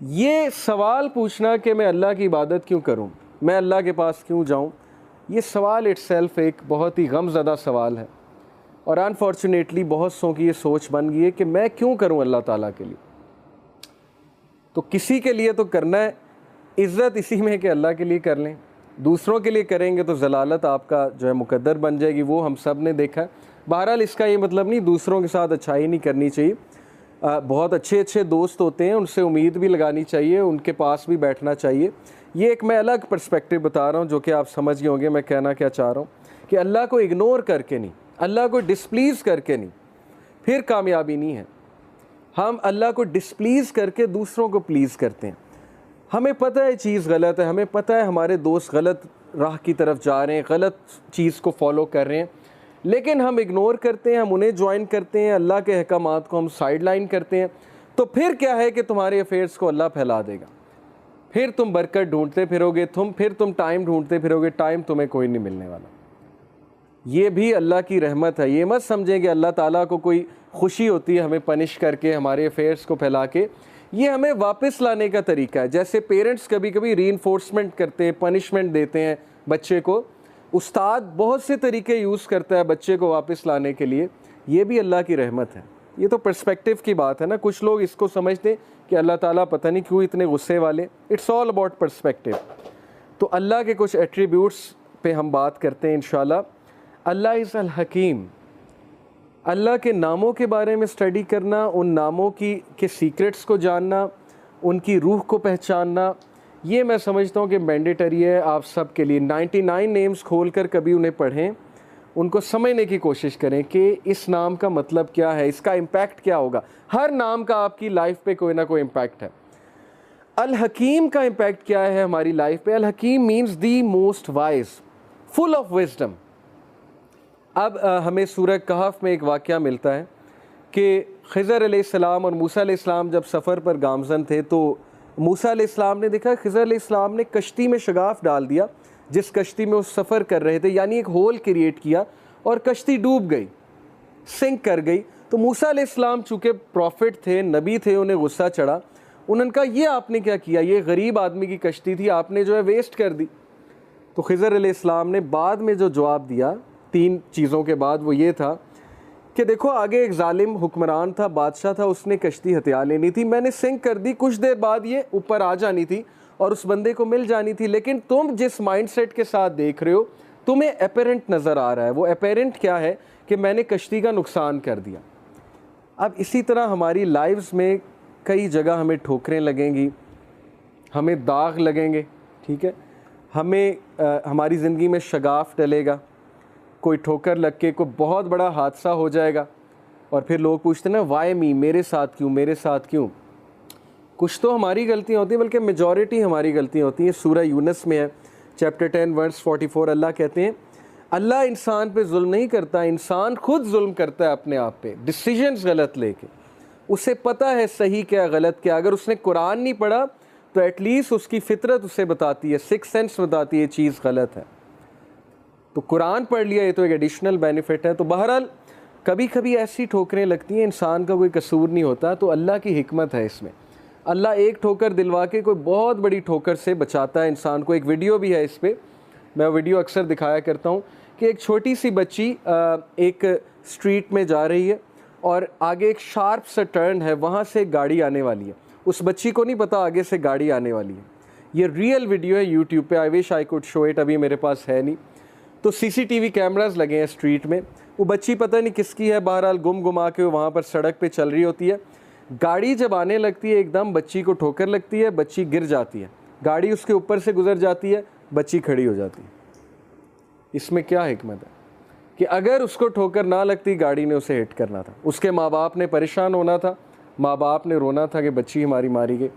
ये सवाल पूछना कि मैं अल्लाह की इबादत क्यों करूं, मैं अल्लाह के पास क्यों जाऊं, ये सवाल इटसेल्फ एक बहुत ही गमज़दा सवाल है। और अनफॉर्चुनेटली बहुत सौ की ये सोच बन गई है कि मैं क्यों करूं अल्लाह ताला के लिए। तो किसी के लिए तो करना है, इज़्ज़त इसी में कि अल्लाह के लिए कर लें। दूसरों के लिए करेंगे तो जलालत आपका जो है मुकद्दर बन जाएगी, वो हम सब ने देखा है। बहरहाल इसका ये मतलब नहीं दूसरों के साथ अच्छाई नहीं करनी चाहिए। बहुत अच्छे अच्छे दोस्त होते हैं, उनसे उम्मीद भी लगानी चाहिए, उनके पास भी बैठना चाहिए। ये एक मैं अलग पर्सपेक्टिव बता रहा हूँ जो कि आप समझ गए होंगे मैं कहना क्या चाह रहा हूँ, कि अल्लाह को इग्नोर करके नहीं, अल्लाह को डिसप्लीज़ करके नहीं, फिर कामयाबी नहीं है। हम अल्लाह को डिसप्लीज़ करके दूसरों को प्लीज़ करते हैं। हमें पता है चीज़ गलत है, हमें पता है हमारे दोस्त गलत राह की तरफ जा रहे हैं, गलत चीज़ को फॉलो कर रहे हैं, लेकिन हम इग्नोर करते हैं, हम उन्हें ज्वाइन करते हैं, अल्लाह के अहकामात को हम साइड लाइन करते हैं। तो फिर क्या है कि तुम्हारे अफेयर्स को अल्लाह फैला देगा। फिर तुम बरकत ढूंढते फिरोगे, फिर तुम टाइम ढूंढते फिरोगे, टाइम तुम्हें कोई नहीं मिलने वाला। ये भी अल्लाह की रहमत है। ये मत समझें कि अल्लाह ताला को कोई खुशी होती है हमें पनिश करके, हमारे अफेयर्स को फैला के। ये हमें वापस लाने का तरीका है। जैसे पेरेंट्स कभी कभी रीइंफोर्समेंट करते हैं, पनिशमेंट देते हैं बच्चे को, उस्ताद बहुत से तरीके यूज़ करता है बच्चे को वापस लाने के लिए। ये भी अल्लाह की रहमत है। ये तो पर्सपेक्टिव की बात है ना। कुछ लोग इसको समझते हैं कि अल्लाह ताला पता नहीं क्यों इतने गुस्से वाले। It's all about perspective. तो अल्लाह के कुछ एट्रीब्यूट्स पे हम बात करते हैं इंशाल्लाह। अल्लाह इज़ अल हकीम। अल्लाह के नामों के बारे में स्टडी करना, उन नामों के सीक्रेट्स को जानना, उनकी रूह को पहचानना, ये मैं समझता हूँ कि मैंडेटरी है आप सब के लिए। 99 नेम्स खोल कर कभी उन्हें पढ़ें, उनको समझने की कोशिश करें कि इस नाम का मतलब क्या है, इसका इम्पैक्ट क्या होगा। हर नाम का आपकी लाइफ पे कोई ना कोई इम्पैक्ट है। अल हकीम का इम्पैक्ट क्या है हमारी लाइफ पे? Al Hakim means the most wise, full of wisdom. अब हमें सूरह कहफ में एक वाक़या मिलता है कि खिज़र अलैहिस्सलाम और मूसा अलैहिस्सलाम जब सफ़र पर गामज़न थे तो मूसा अलैहिस्सलाम ने देखा खिज़र अलैहिस्सलाम ने कश्ती में शगाफ डाल दिया, जिस कश्ती में वो सफ़र कर रहे थे, यानी एक होल क्रिएट किया और कश्ती डूब गई, सिंक कर गई। तो मूसा अलैहिस्सलाम चूँकि प्रॉफिट थे, नबी थे, उन्हें गुस्सा चढ़ा। उन्होंने कहा ये आपने क्या किया, ये गरीब आदमी की कश्ती थी, आपने जो है वेस्ट कर दी। तो खिज़र अलैहिस्सलाम ने बाद में जो जवाब दिया 3 चीज़ों के बाद, वो ये था कि देखो आगे एक जालिम हुक्मरान था, बादशाह था, उसने कश्ती हथिया लेनी थी, मैंने सिंक कर दी, कुछ देर बाद ये ऊपर आ जानी थी और उस बंदे को मिल जानी थी। लेकिन तुम जिस माइंडसेट के साथ देख रहे हो, तुम्हें अपेरेंट नज़र आ रहा है। वो अपेरेंट क्या है कि मैंने कश्ती का नुकसान कर दिया। अब इसी तरह हमारी लाइफ्स में कई जगह हमें ठोकरें लगेंगी, हमें दाग लगेंगे, ठीक है, हमें हमारी ज़िंदगी में शगाफ डलेगा, कोई ठोकर लग के कोई बहुत बड़ा हादसा हो जाएगा और फिर लोग पूछते हैं ना वाई मी, मेरे साथ क्यों, मेरे साथ क्यों। कुछ तो हमारी गलतियाँ होती हैं, बल्कि मेजॉरिटी हमारी गलतियाँ होती हैं। सूरह यूनुस में है, चैप्टर 10 वर्स 44, अल्लाह कहते हैं अल्लाह इंसान पे जुल्म नहीं करता, इंसान खुद जुल्म करता है अपने आप पे, डिसीजंस गलत लेके। उसे पता है सही क्या गलत क्या। अगर उसने कुरान नहीं पढ़ा तो एटलीस्ट उसकी फितरत उसे बताती है, सिक्स सेंस बताती है चीज़ गलत है। तो कुरान पढ़ लिया, ये तो एक एडिशनल बेनिफिट है। तो बहरहाल कभी कभी ऐसी ठोकरें लगती हैं, इंसान का कोई कसूर नहीं होता, तो अल्लाह की हिकमत है इसमें। अल्लाह एक ठोकर दिलवा के कोई बहुत बड़ी ठोकर से बचाता है इंसान को। एक वीडियो भी है इस पर, मैं वीडियो अक्सर दिखाया करता हूँ कि एक छोटी सी बच्ची एक स्ट्रीट में जा रही है और आगे एक शार्प सा टर्न है, वहाँ से गाड़ी आने वाली है। उस बच्ची को नहीं पता आगे से गाड़ी आने वाली है। ये रियल वीडियो है यूट्यूब पे, I wish I could show it, अभी मेरे पास है नहीं। तो सीसीटीवी कैमरास लगे हैं स्ट्रीट में, वो बच्ची पता नहीं किसकी है, बहरहाल गुमा के वहाँ पर सड़क पे चल रही होती है। गाड़ी जब आने लगती है एकदम बच्ची को ठोकर लगती है, बच्ची गिर जाती है, गाड़ी उसके ऊपर से गुजर जाती है, बच्ची खड़ी हो जाती है। इसमें क्या हिकमत है कि अगर उसको ठोकर ना लगती, गाड़ी ने उसे हिट करना था, उसके माँ बाप ने परेशान होना था, माँ बाप ने रोना था कि बच्ची हमारी मारी गई।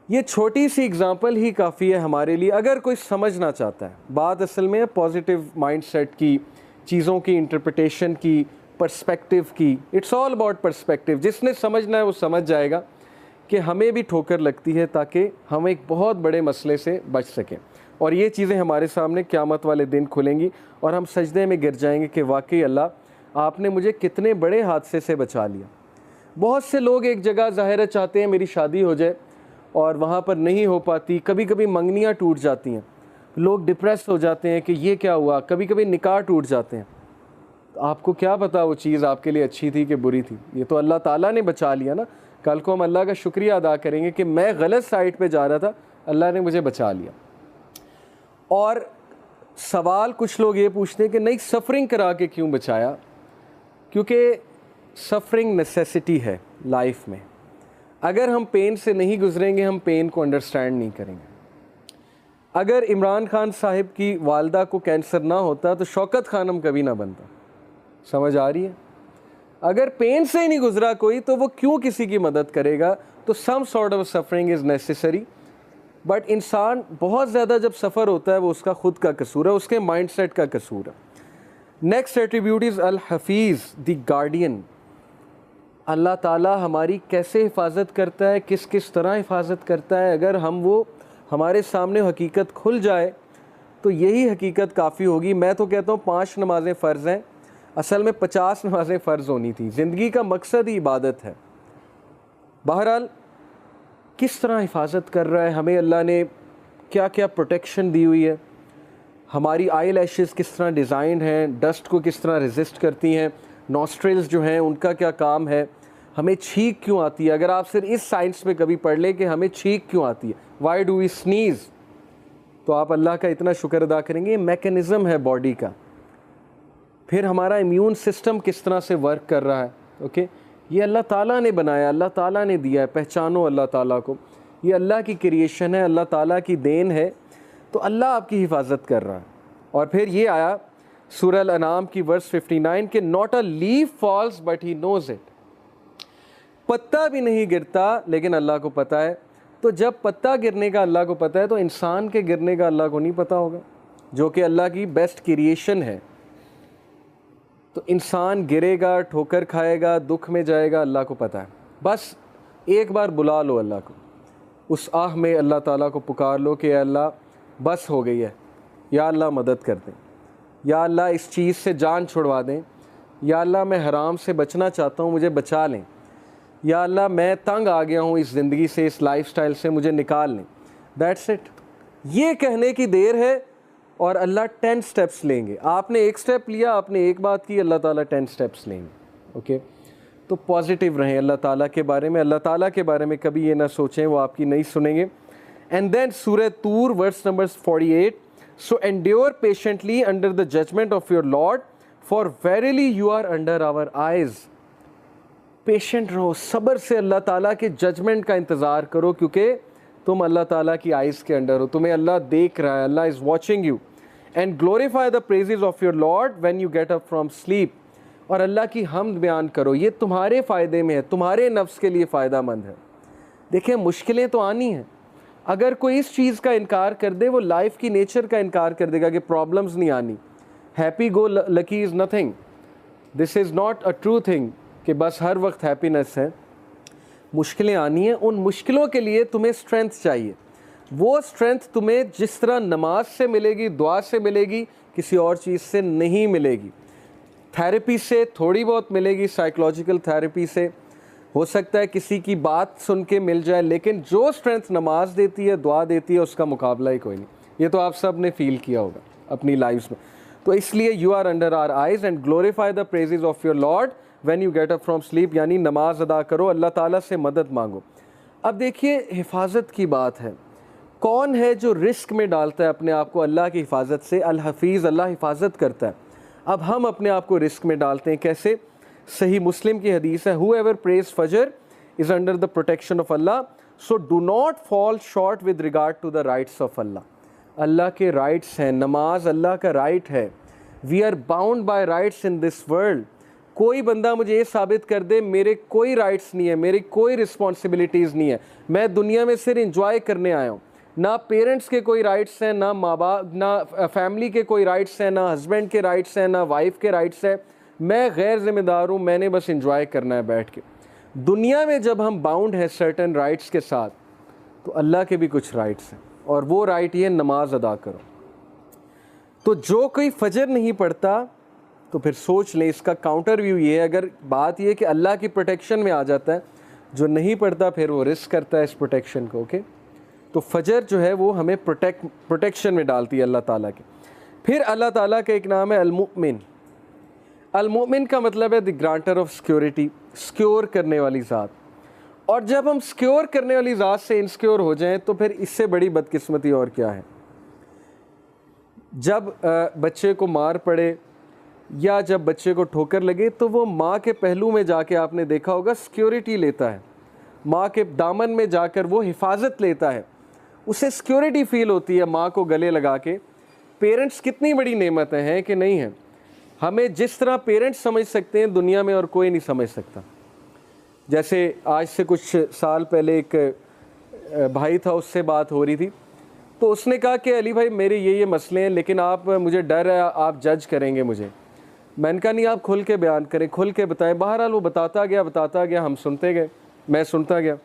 ये छोटी सी एग्जांपल ही काफ़ी है हमारे लिए, अगर कोई समझना चाहता है। बात असल में है पॉजिटिव माइंडसेट की, चीज़ों की इंटरप्रिटेशन की, पर्सपेक्टिव की। It's all about perspective. जिसने समझना है वो समझ जाएगा कि हमें भी ठोकर लगती है ताकि हम एक बहुत बड़े मसले से बच सकें। और ये चीज़ें हमारे सामने क़यामत वाले दिन खुलेंगी और हम सजदे में गिर जाएंगे कि वाकई अल्लाह आपने मुझे कितने बड़े हादसे से बचा लिया। बहुत से लोग एक जगह ज़ाहिर चाहते हैं मेरी शादी हो जाए और वहाँ पर नहीं हो पाती, कभी कभी मंगनियाँ टूट जाती हैं, लोग डिप्रेस हो जाते हैं कि ये क्या हुआ, कभी कभी निकाह टूट जाते हैं। तो आपको क्या पता वो चीज़ आपके लिए अच्छी थी कि बुरी थी, ये तो अल्लाह ताला ने बचा लिया ना। कल को हम अल्लाह का शुक्रिया अदा करेंगे कि मैं गलत साइड पे जा रहा था, अल्लाह ने मुझे बचा लिया। और सवाल कुछ लोग ये पूछते हैं कि नहीं सफ़रिंग करा के क्यों बचाया, क्योंकि सफ़रिंग नेसेसिटी है लाइफ में। अगर हम पेन से नहीं गुजरेंगे हम पेन को अंडरस्टैंड नहीं करेंगे। अगर इमरान खान साहिब की वालदा को कैंसर ना होता तो शौकत खानम कभी ना बनता। समझ आ रही है? अगर पेन से ही नहीं गुजरा कोई तो वो क्यों किसी की मदद करेगा। तो some sort of suffering is necessary, but इंसान बहुत ज़्यादा जब सफ़र होता है वो उसका खुद का कसूर है, उसके माइंडसेट का कसूर है। Next attribute is Al Hafeez the guardian. Allah ताला हमारी कैसे हिफाजत करता है, किस किस तरह हिफाजत करता है। अगर हम वो हमारे सामने हकीकत खुल जाए तो यही हकीकत काफ़ी होगी। मैं तो कहता हूँ 5 नमाज़ें फ़र्ज़ हैं, असल में 50 नमाज़ें फ़र्ज़ होनी थी। ज़िंदगी का मकसद ही इबादत है। बहरहाल किस तरह हिफाजत कर रहा है हमें अल्लाह ने, क्या क्या प्रोटेक्शन दी हुई है। हमारी आई लैशेज़ किस तरह डिज़ाइन हैं, डस्ट को किस तरह रेजिस्ट करती हैं, नॉस्ट्रिल्स जो हैं उनका क्या काम है, हमें छींक क्यों आती है? अगर आप सिर्फ इस साइंस में कभी पढ़ लें कि हमें छींक क्यों आती है, वाई डू वी स्नीज, तो आप अल्लाह का इतना शुक्र अदा करेंगे। ये मैकेनिज़्म है बॉडी का। फिर हमारा इम्यून सिस्टम किस तरह से वर्क कर रहा है, ओके, ये अल्लाह ताला ने बनाया, अल्लाह ताला ने दिया है। पहचानो अल्लाह ताला को, ये अल्लाह की क्रिएशन है, अल्लाह ताला की देन है, तो अल्लाह आपकी हिफाजत कर रहा है। और फिर ये आया सूरह अल-अनाम की वर्स 59 के not a leaf falls but he knows it, पत्ता भी नहीं गिरता लेकिन अल्लाह को पता है। तो जब पत्ता गिरने का अल्लाह को पता है तो इंसान के गिरने का अल्लाह को नहीं पता होगा, जो कि अल्लाह की बेस्ट क्रिएशन है। तो इंसान गिरेगा, ठोकर खाएगा, दुख में जाएगा, अल्लाह को पता है। बस एक बार बुला लो अल्लाह को, उस आह में अल्लाह ताला को पुकार लो कि अल्लाह बस हो गई है, या अल्लाह मदद कर दें, या अल्लाह इस चीज़ से जान छुड़वा दें, या अल्लाह मैं हराम से बचना चाहता हूँ, मुझे बचा लें, या अल्लाह मैं तंग आ गया हूँ इस ज़िंदगी से, इस लाइफस्टाइल से, मुझे निकाल लें। That's it. ये कहने की देर है और अल्लाह 10 स्टेप्स लेंगे। आपने एक स्टेप लिया, आपने एक बात की, अल्लाह ताला 10 स्टेप्स लेंगे। ओके, तो पॉजिटिव रहें अल्लाह ताला के बारे में। अल्लाह ताला के बारे में कभी ये ना सोचें वो आपकी नहीं सुनेंगे। And then Surah Tur verse number 48, so endure patiently under the judgment of your lord for verily you are under our eyes. Patient रहो, सब्र से अल्लाह ताला के जजमेंट का इंतज़ार करो, क्योंकि तुम अल्लाह ताला की आइज़ के अंडर हो, तुम्हें अल्लाह देख रहा है, Allah is watching you. And glorify the praises of your Lord when you get up from sleep, और अल्लाह की हमद बयान करो, ये तुम्हारे फ़ायदे में है, तुम्हारे नफ्स के लिए फ़ायदा मंद है। देखिए मुश्किलें तो आनी हैं, अगर कोई इस चीज़ का इनकार कर दे वो लाइफ की नेचर का इनकार कर देगा कि प्रॉब्लम्स नहीं आनी। Happy go lucky is nothing, this is not a true thing कि बस हर वक्त हैप्पीनेस है। मुश्किलें आनी हैं, उन मुश्किलों के लिए तुम्हें स्ट्रेंथ चाहिए। वो स्ट्रेंथ तुम्हें जिस तरह नमाज से मिलेगी, दुआ से मिलेगी, किसी और चीज़ से नहीं मिलेगी। थेरेपी से थोड़ी बहुत मिलेगी, साइकोलॉजिकल थेरेपी से हो सकता है किसी की बात सुन के मिल जाए, लेकिन जो स्ट्रेंथ नमाज देती है, दुआ देती है, उसका मुकाबला ही कोई नहीं। ये तो आप सब ने फील किया होगा अपनी लाइफ में। तो इसलिए you are under our eyes and glorify the praises of your Lord when you get up from sleep, यानी नमाज अदा करो, अल्लाह ताला से मदद मांगो। अब देखिए हिफाजत की बात है, कौन है जो रिस्क में डालता है अपने आप को अल्लाह की हिफाजत से? अल हफीज़, अल्लाह हिफाजत करता है। अब हम अपने आप को रिस्क में डालते हैं, कैसे? सही मुस्लिम की हदीस है, whoever prays Fajr is under the protection of Allah, so do not fall short with regard to the rights of Allah. Allah के राइट्स हैं, नमाज अल्लाह का राइट है। We are bound by rights in this world. कोई बंदा मुझे ये साबित कर दे मेरे कोई राइट्स नहीं है, मेरी कोई रिस्पॉन्सिबिलिटीज़ नहीं है, मैं दुनिया में सिर्फ इंजॉय करने आया हूँ। ना पेरेंट्स के कोई राइट्स हैं, ना माँ बाप, ना फैमिली के कोई राइट्स हैं, ना हस्बैंड के राइट्स हैं, ना वाइफ के राइट्स हैं। मैं गैर जिम्मेदार हूँ, मैंने बस इंजॉय करना है बैठ के। दुनिया में जब हम बाउंड हैं सर्टन राइट्स के साथ, तो अल्लाह के भी कुछ राइट्स हैं, और वो राइट ये नमाज अदा करो। तो जो कोई फजर नहीं पढ़ता तो फिर सोच लें, इसका काउंटर व्यू ये है, अगर बात ये कि अल्लाह की प्रोटेक्शन में आ जाता है, जो नहीं पढ़ता फिर वो रिस्क करता है इस प्रोटेक्शन को। ओके, तो फजर जो है वो हमें प्रोटेक्शन में डालती है अल्लाह ताला के। फिर अल्लाह ताला का एक नाम है अल-मुमिन। अल-मुमिन का मतलब है the grantor of security, secure करने वाली ज़ात। और जब हम सिक्योर करने वाली ज़ात से इनसिक्योर हो जाएं तो फिर इससे बड़ी बदकिस्मती और क्या है। जब बच्चे को मार पड़े या जब बच्चे को ठोकर लगे तो वो माँ के पहलू में जाके, आपने देखा होगा, सिक्योरिटी लेता है, माँ के दामन में जाकर वो हिफाजत लेता है, उसे सिक्योरिटी फील होती है माँ को गले लगा के। पेरेंट्स कितनी बड़ी नेमतें हैं कि नहीं है, हमें जिस तरह पेरेंट्स समझ सकते हैं दुनिया में और कोई नहीं समझ सकता। जैसे आज से कुछ साल पहले एक भाई था, उससे बात हो रही थी, तो उसने कहा कि अली भाई मेरे ये मसले हैं, लेकिन आप, मुझे डर है आप जज करेंगे मुझे। मैंने कहा नहीं, आप खुल के बयान करें, खुल के बताएं। बहरहाल वो बताता गया, हम सुनते गए, मैं सुनता गया।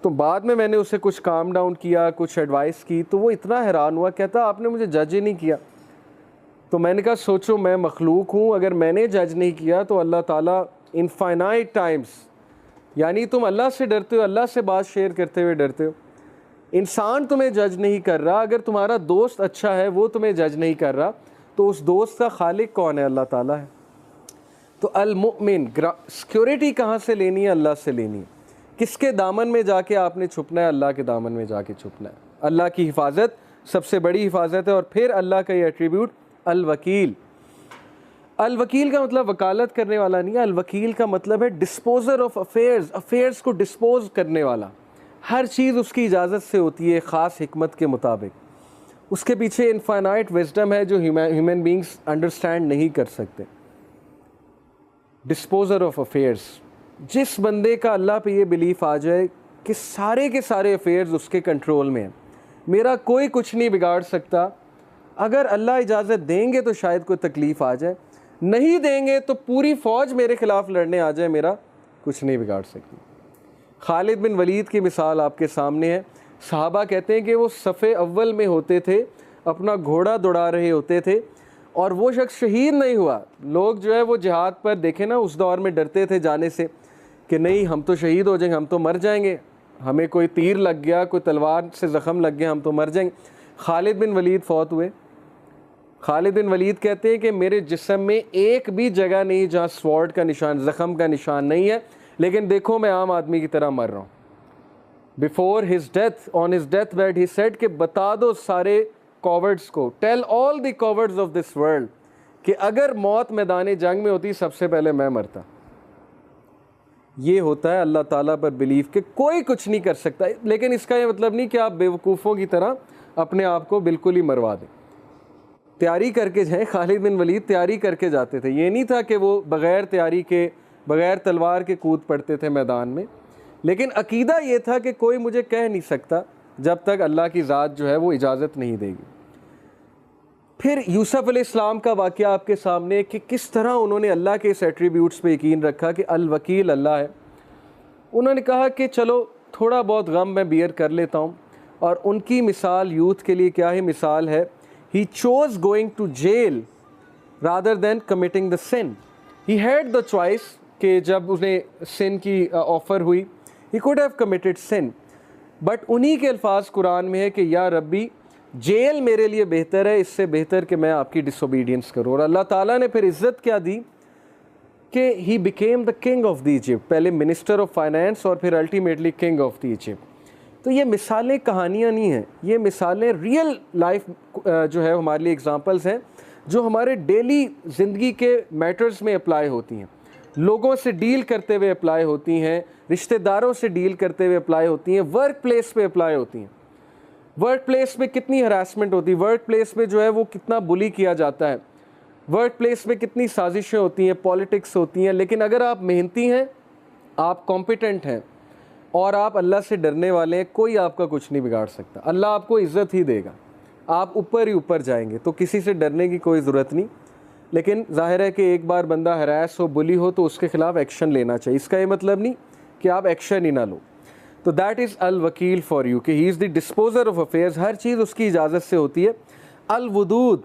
तो बाद में मैंने उसे कुछ काम डाउन किया, कुछ एडवाइस की, तो वो इतना हैरान हुआ, कहता आपने मुझे जज ही नहीं किया। तो मैंने कहा सोचो, मैं मखलूक हूँ, अगर मैंने जज नहीं किया तो अल्लाह ताला इनफाइनाइट टाइम्स, यानी तुम अल्लाह से डरते हो, अल्लाह से बात शेयर करते हुए डरते हो। इंसान तुम्हें जज नहीं कर रहा, अगर तुम्हारा दोस्त अच्छा है वो तुम्हें जज नहीं कर रहा, तो उस दोस्त का खालिक कौन है? अल्लाह ताला है। तो अल मुमिन, सिक्योरिटी कहाँ से लेनी है? अल्लाह से लेनी है। किसके दामन में जाके आपने छुपना है? अल्लाह के दामन में जाके छुपना है। अल्लाह की हिफाजत सबसे बड़ी हिफाजत है। और फिर अल्लाह का ये एट्रीब्यूट अल वकील। अल वकील का मतलब वकालत करने वाला नहीं है, अल वकील का मतलब है डिस्पोजर ऑफ अफेयर्स, अफेयर्स को डिस्पोज करने वाला। हर चीज़ उसकी इजाज़त से होती है, ख़ास हिकमत के मुताबिक। उसके पीछे इनफाइनाइट विजडम है जो ह्यूमन बींग्स अंडरस्टैंड नहीं कर सकते। डिस्पोजर ऑफ अफेयर्स, जिस बंदे का अल्लाह पे ये बिलीफ आ जाए कि सारे के सारे अफेयर्स उसके कंट्रोल में हैं, मेरा कोई कुछ नहीं बिगाड़ सकता, अगर अल्लाह इजाज़त देंगे तो शायद कोई तकलीफ़ आ जाए, नहीं देंगे तो पूरी फ़ौज मेरे ख़िलाफ़ लड़ने आ जाए, मेरा कुछ नहीं बिगाड़ सकती। खालिद बिन वलीद की मिसाल आपके सामने है। सहाबा कहते हैं कि वो सफ़े अव्वल में होते थे, अपना घोड़ा दौड़ा रहे होते थे और वो शख्स शहीद नहीं हुआ। लोग जो है वो जिहाद पर देखे ना, उस दौर में डरते थे जाने से कि नहीं हम तो शहीद हो जाएंगे, हम तो मर जाएंगे, हमें कोई तीर लग गया, कोई तलवार से ज़ख़म लग गया, हम तो मर जाएंगे। खालिद बिन वलीद फौत हुए। खालिद बिन वलीद कहते हैं कि मेरे जिस्म में एक भी जगह नहीं जहाँ स्वॉर्ड का निशान, ज़ख़म का निशान नहीं है, लेकिन देखो मैं आम आदमी की तरह मर रहा हूँ। Before his death, on his death bed he said कि बता दो सारे कॉवर्ड्स को, tell all the cowards of this world, कि अगर मौत मैदान जंग में होती सबसे पहले मैं मरता। ये होता है अल्लाह ताला पर बिलीफ कि कोई कुछ नहीं कर सकता। लेकिन इसका ये मतलब नहीं कि आप बेवकूफ़ों की तरह अपने आप को बिल्कुल ही मरवा दें। तैयारी करके जाएँ। खालिद बिन वलीद तैयारी करके जाते थे। ये नहीं था कि वो बग़ैर तैयारी के, बग़ैर तलवार के कूद पड़ते थे मैदान में, लेकिन अकीदा ये था कि कोई मुझे कह नहीं सकता जब तक अल्लाह की ज़ात जो है वो इजाज़त नहीं देगी। फिर यूसुफ अलैहिस्सलाम का वाक़या आपके सामने कि किस तरह उन्होंने अल्लाह के इस एट्रीब्यूट्स पे यकीन रखा कि अल वकील अल्लाह है। उन्होंने कहा कि चलो थोड़ा बहुत गम मैं बियर कर लेता हूँ। और उनकी मिसाल यूथ के लिए क्या ही मिसाल है, he chose going to jail rather than committing the sin. He had the choice कि जब उन्हें सिन की ऑफ़र हुई, he could have committed sin, but उन्हीं के अल्फाज कुरान में है कि या रब्बी जेल मेरे लिए बेहतर है, इससे बेहतर कि मैं आपकी डिसोबीडियंस करूँ। और अल्लाह ताला ने फिर इज़्ज़त क्या दी कि he became the king of the Egypt, पहले मिनिस्टर ऑफ फाइनेंस और फिर ultimately king of the Egypt. तो ये मिसालें कहानियाँ नहीं हैं, ये मिसालें रियल लाइफ जो है हमारे लिए एग्जांपल्स हैं जो हमारे डेली ज़िंदगी के मैटर्स में अप्लाई होती हैं, लोगों से डील करते हुए अप्लाई होती हैं, रिश्तेदारों से डील करते हुए अप्लाई होती हैं, वर्क प्लेस पे अप्लाई होती हैं। वर्क प्लेस में कितनी हरासमेंट होती है, वर्क प्लेस में जो है वो कितना बुली किया जाता है, वर्क प्लेस में कितनी साजिशें होती हैं, पॉलिटिक्स होती हैं। लेकिन अगर आप मेहनती हैं, आप कॉम्पिटेंट हैं और आप अल्लाह से डरने वाले हैं, कोई आपका कुछ नहीं बिगाड़ सकता। अल्लाह आपको इज़्ज़त ही देगा, आप ऊपर ही ऊपर जाएंगे। तो किसी से डरने की कोई ज़रूरत नहीं। लेकिन जाहिर है कि एक बार बंदा हरास हो, बुली हो, तो उसके ख़िलाफ़ एक्शन लेना चाहिए। इसका ये मतलब नहीं कि आप एक्शन ही ना लो। तो दैट इज़ अल वकील फॉर यू, कि he is the disposer of affairs. हर चीज़ उसकी इजाज़त से होती है। अल वदूद,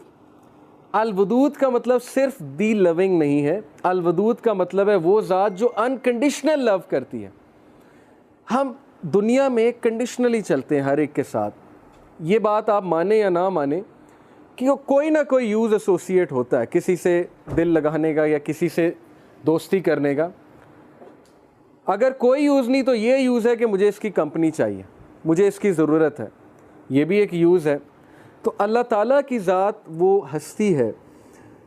अल वदूद का मतलब सिर्फ दी लविंग नहीं है। अल वदूद का मतलब है वो ज़ात जो अनकंडीशनल लव करती है। हम दुनिया में कंडीशनली चलते हैं हर एक के साथ। ये बात आप माने या ना माने कि कोई ना कोई यूज़ एसोसिएट होता है, किसी से दिल लगाने का या किसी से दोस्ती करने का। अगर कोई यूज़ नहीं तो ये यूज़ है कि मुझे इसकी कंपनी चाहिए, मुझे इसकी ज़रूरत है, ये भी एक यूज़ है। तो अल्लाह ताला की ज़ात वो हस्ती है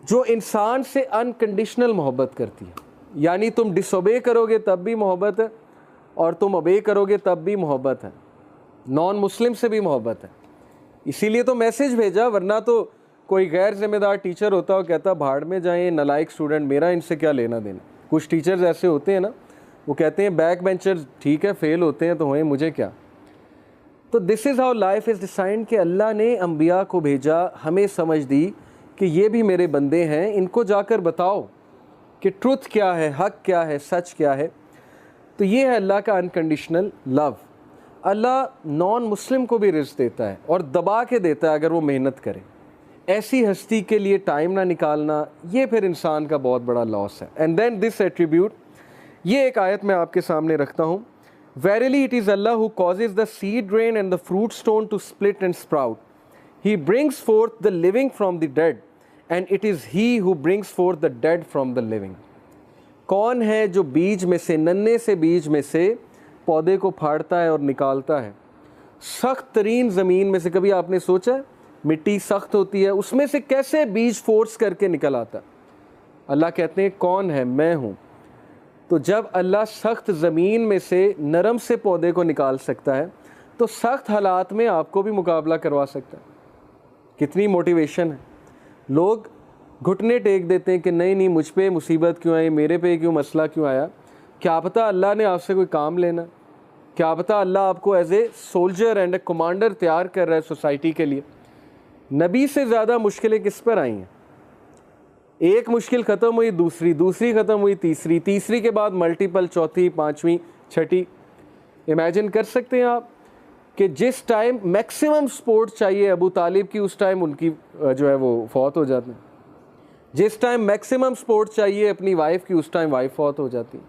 जो इंसान से अनकंडीशनल मोहब्बत करती है। यानी तुम डिसोबे करोगे तब भी मोहब्बत है और तुम ओबे करोगे तब भी मोहब्बत है। नॉन मुस्लिम से भी मोहब्बत है। इसीलिए तो मैसेज भेजा, वरना तो कोई गैर जिम्मेदार टीचर होता और कहता भाड़ में जाएं नलायक स्टूडेंट, मेरा इनसे क्या लेना देना। कुछ टीचर्स ऐसे होते हैं ना, वो कहते हैं बैक बेंचर्स ठीक है, फेल होते हैं तो होए, मुझे क्या। तो this is how life is designed कि अल्लाह ने अंबिया को भेजा, हमें समझ दी कि ये भी मेरे बंदे हैं, इनको जाकर बताओ कि ट्रुथ क्या है, हक क्या है, सच क्या है। तो ये है अल्लाह का अनकंडीशनल लव। अल्लाह नॉन मुस्लिम को भी रिज़्क़ देता है और दबा के देता है अगर वो मेहनत करे। ऐसी हस्ती के लिए टाइम ना निकालना, ये फिर इंसान का बहुत बड़ा लॉस है। एंड देन दिस एट्रीब्यूट, ये एक आयत मैं आपके सामने रखता हूँ। Verily it is Allah who causes the seed rain and the fruit stone to split and sprout. He brings forth the living from the dead, and it is He who brings forth the dead from the living. कौन है जो बीज में से, नन्हे से बीज में से पौधे को फाड़ता है और निकालता है? सख्त तरीन ज़मीन में से, कभी आपने सोचा है मिट्टी सख्त होती है, उसमें से कैसे बीज फोर्स करके निकल आता? अल्लाह कहते हैं कौन है? मैं हूँ। तो जब अल्लाह सख्त ज़मीन में से नरम से पौधे को निकाल सकता है तो सख्त हालात में आपको भी मुकाबला करवा सकता है। कितनी मोटिवेशन है। लोग घुटने टेक देते हैं कि नहीं नहीं, मुझ पे मुसीबत क्यों आई, मेरे पे क्यों मसला क्यों आया? क्या पता अल्लाह ने आपसे कोई काम लेना, क्या पता अल्लाह आपको as a soldier and a commander तैयार कर रहा है सोसाइटी के लिए। नबी से ज़्यादा मुश्किलें किस पर आई हैं? एक मुश्किल ख़त्म हुई, दूसरी, दूसरी ख़त्म हुई, तीसरी, तीसरी के बाद मल्टीपल, चौथी, पाँचवीं, छठी। इमेजिन कर सकते हैं आप कि जिस टाइम मैक्सिमम सपोर्ट चाहिए अबू तालिब की, उस टाइम उनकी जो है वो फौत हो जाती है। जिस टाइम मैक्सिमम सपोर्ट चाहिए अपनी वाइफ की, उस टाइम वाइफ फौत हो जाती।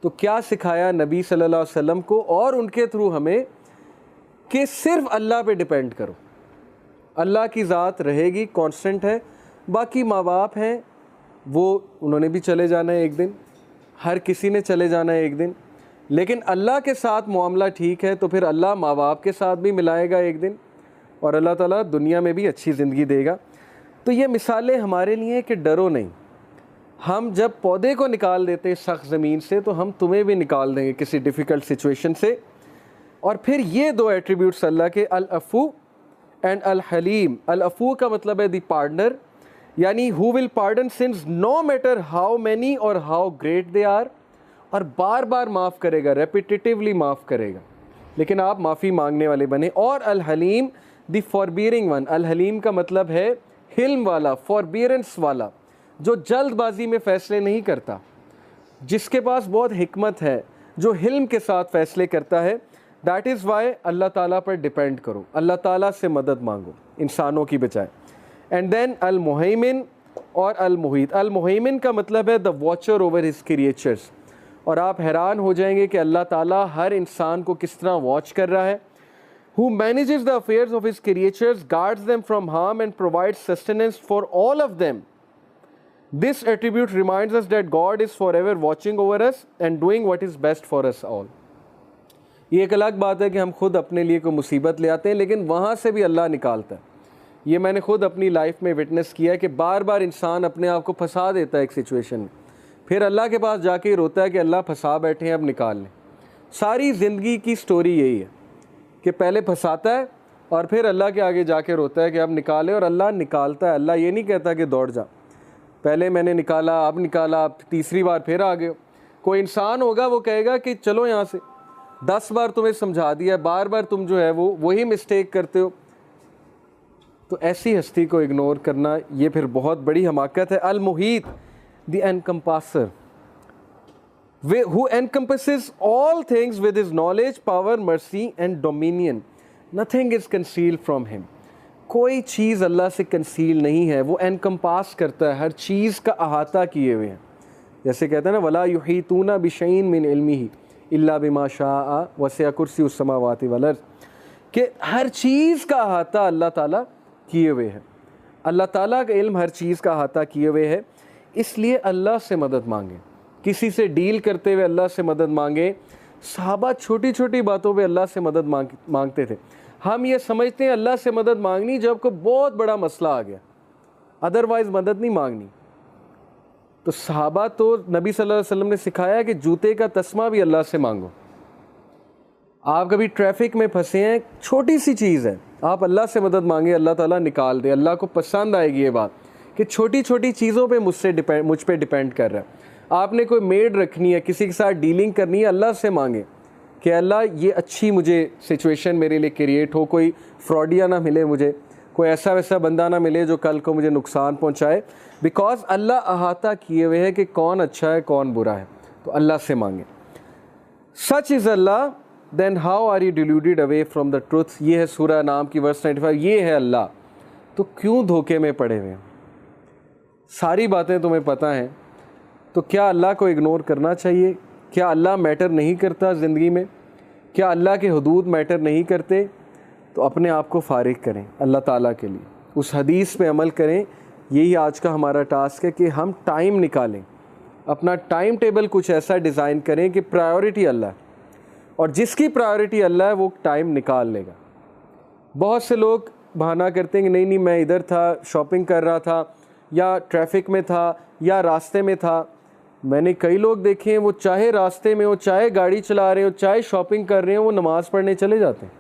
तो क्या सिखाया नबी सल्लल्लाहु अलैहि वसल्लम को और उनके थ्रू हमें कि सिर्फ अल्लाह पे डिपेंड करो। अल्लाह की ज़ात रहेगी, कांस्टेंट है। बाकी माँ बाप हैं, वो उन्होंने भी चले जाना है एक दिन, हर किसी ने चले जाना है एक दिन, लेकिन अल्लाह के साथ मामला ठीक है तो फिर अल्लाह माँ बाप के साथ भी मिलाएगा एक दिन, और अल्लाह ताला दुनिया में भी अच्छी ज़िंदगी देगा। तो ये मिसालें हमारे लिए कि डरो नहीं। हम जब पौधे को निकाल देते हैं सख्त ज़मीन से, तो हम तुम्हें भी निकाल देंगे किसी डिफ़िकल्ट सिचुएशन से। और फिर ये दो एट्रीब्यूट्स अल्लाह के, अल अफ़ू एंड अल हलीम। अल अफ़ू का मतलब है दी पार्डनर, यानी who will pardon sins no matter how many और हाउ ग्रेट दे आर, और बार बार माफ़ करेगा, रेपिटेटिवली माफ़ करेगा, लेकिन आप माफ़ी मांगने वाले बने। और अल हलीम दी फॉरबियरिंग वन। अल हलीम का मतलब है हिल्म वाला, फॉरबियरेंस वाला, जो जल्दबाजी में फ़ैसले नहीं करता, जिसके पास बहुत हिकमत है, जो हिल्म के साथ फ़ैसले करता है। दैट इज़ वाई अल्लाह ताला पर डिपेंड करो, अल्लाह ताला से मदद मांगो इंसानों की बजाय। एंड देन अल मुहैमिन और अल मुहीत। अल मुहैमिन का मतलब है the watcher over his creatures. और आप हैरान हो जाएंगे कि अल्लाह ताला हर इंसान को किस तरह वॉच कर रहा है। Who manages the affairs of his creatures, guards them from harm and provides sustenance for all of them. This attribute reminds us that God is forever watching over us and doing what is best for us all. ये एक अलग बात है कि हम खुद अपने लिए कोई मुसीबत ले आते हैं, लेकिन वहाँ से भी अल्लाह निकालता है। ये मैंने खुद अपनी लाइफ में विटनेस किया है कि बार बार इंसान अपने आप को फंसा देता है एक सिचुएशन में, फिर अल्लाह के पास जाके रोता है कि अल्लाह फंसा बैठे हैं, अब निकाल लें। सारी ज़िंदगी की स्टोरी यही है कि पहले फंसाता है और फिर अल्लाह के आगे जाके रोता है कि अब निकाले, और अल्लाह निकालता है। अल्लाह ये नहीं कहता कि दौड़ जा, पहले मैंने निकाला, अब निकाला, अब तीसरी बार फिर आ गए। कोई इंसान होगा वो कहेगा कि चलो यहाँ से, 10 बार तुम्हें समझा दिया, बार बार तुम जो है वो वही मिस्टेक करते हो। तो ऐसी हस्ती को इग्नोर करना ये फिर बहुत बड़ी हमाकत है। Al Muhit the encompasser, who encompasses all things with his knowledge, power, mercy and dominion. Nothing is concealed from him. कोई चीज़ अल्लाह से कंसील नहीं है, वो एनकम्पास करता है, हर चीज़ का अहाता किए हुए हैं। जैसे कहते हैं ना, वला युहीतूना बिशैइन मिन इल्मिही इल्ला बिमा शाअ वसिअ कुर्सियुस समावाति वल अर्ज़, कि हर चीज़ का अहाता अल्लाह ताला किए हुए है। अल्लाह ताला का इल्म हर चीज़ का अहाता किए हुए है। इसलिए अल्लाह से मदद मांगे, किसी से डील करते हुए अल्लाह से मदद मांगे। सहाबा छोटी छोटी बातों पे अल्लाह से मदद मांगते थे। हम ये समझते हैं अल्लाह से मदद मांगनी जब कोई बहुत बड़ा मसला आ गया, अदरवाइज़ मदद नहीं मांगनी। तो सहाबा तो नबी सल्लल्लाहु अलैहि वसल्लम ने सिखाया कि जूते का तस्मा भी अल्लाह से मांगो। आप कभी ट्रैफिक में फंसे हैं, छोटी सी चीज़ है, आप अल्लाह से मदद मांगे, अल्लाह ताला निकाल दे। अल्लाह को पसंद आएगी ये बात कि छोटी छोटी चीज़ों पे मुझ पे डिपेंड कर रहा है। आपने कोई मेड रखनी है, किसी के साथ डीलिंग करनी है, अल्लाह से मांगे कि अल्लाह ये अच्छी मुझे सिचुएशन मेरे लिए क्रिएट हो, कोई फ्रॉडिया ना मिले मुझे, कोई ऐसा वैसा बंदा ना मिले जो कल को मुझे नुकसान पहुंचाए। बिकॉज अल्लाह अहाता किए हुए है कि कौन अच्छा है कौन बुरा है, तो अल्लाह से मांगे। Such is Allah then how are you deluded away from the truth. ये है सूरह नाम की वर्स 95। ये है अल्लाह, तो क्यों धोखे में पड़े हुए हैं? सारी बातें तुम्हें पता हैं, तो क्या अल्लाह को इग्नोर करना चाहिए? क्या अल्लाह मैटर नहीं करता ज़िंदगी में? क्या अल्लाह के हुदूद मैटर नहीं करते? तो अपने आप को फ़ारिग करें अल्लाह ताला के लिए, उस हदीस पे अमल करें। यही आज का हमारा टास्क है कि हम टाइम निकालें अपना टाइम टेबल कुछ ऐसा डिज़ाइन करें कि प्रायोरिटी अल्लाह, और जिसकी प्रायोरिटी अल्लाह है वो टाइम निकाल लेगा। बहुत से लोग बहाना करते हैं कि नहीं मैं इधर था, शॉपिंग कर रहा था, या ट्रैफिक में था, या रास्ते में था। मैंने कई लोग देखे हैं, वो चाहे रास्ते में हो, चाहे गाड़ी चला रहे हो, चाहे शॉपिंग कर रहे हो, वो नमाज़ पढ़ने चले जाते हैं।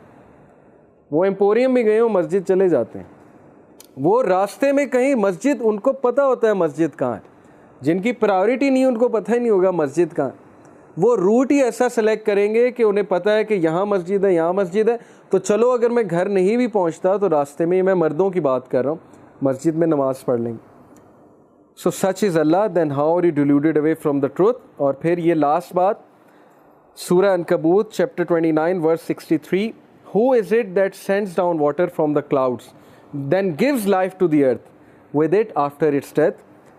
वो एम्पोरियम में गए हो, मस्जिद चले जाते हैं। वो रास्ते में कहीं मस्जिद, उनको पता होता है मस्जिद कहाँ है। जिनकी प्रायोरिटी नहीं, उनको पता ही नहीं होगा मस्जिद कहाँ। वो रूट ही ऐसा सेलेक्ट करेंगे कि उन्हें पता है कि यहाँ मस्जिद है, यहाँ मस्जिद है, तो चलो अगर मैं घर नहीं भी पहुँचता तो रास्ते में, मैं मर्दों की बात कर रहा हूँ, मस्जिद में नमाज़ पढ़ लेंगे। So such is Allah, then how are you deluded away from the truth. और फिर ये लास्ट बात, Surah Ankabut chapter 29 verse 63, who is it that sends down water from the clouds then gives life to the earth with it after its death,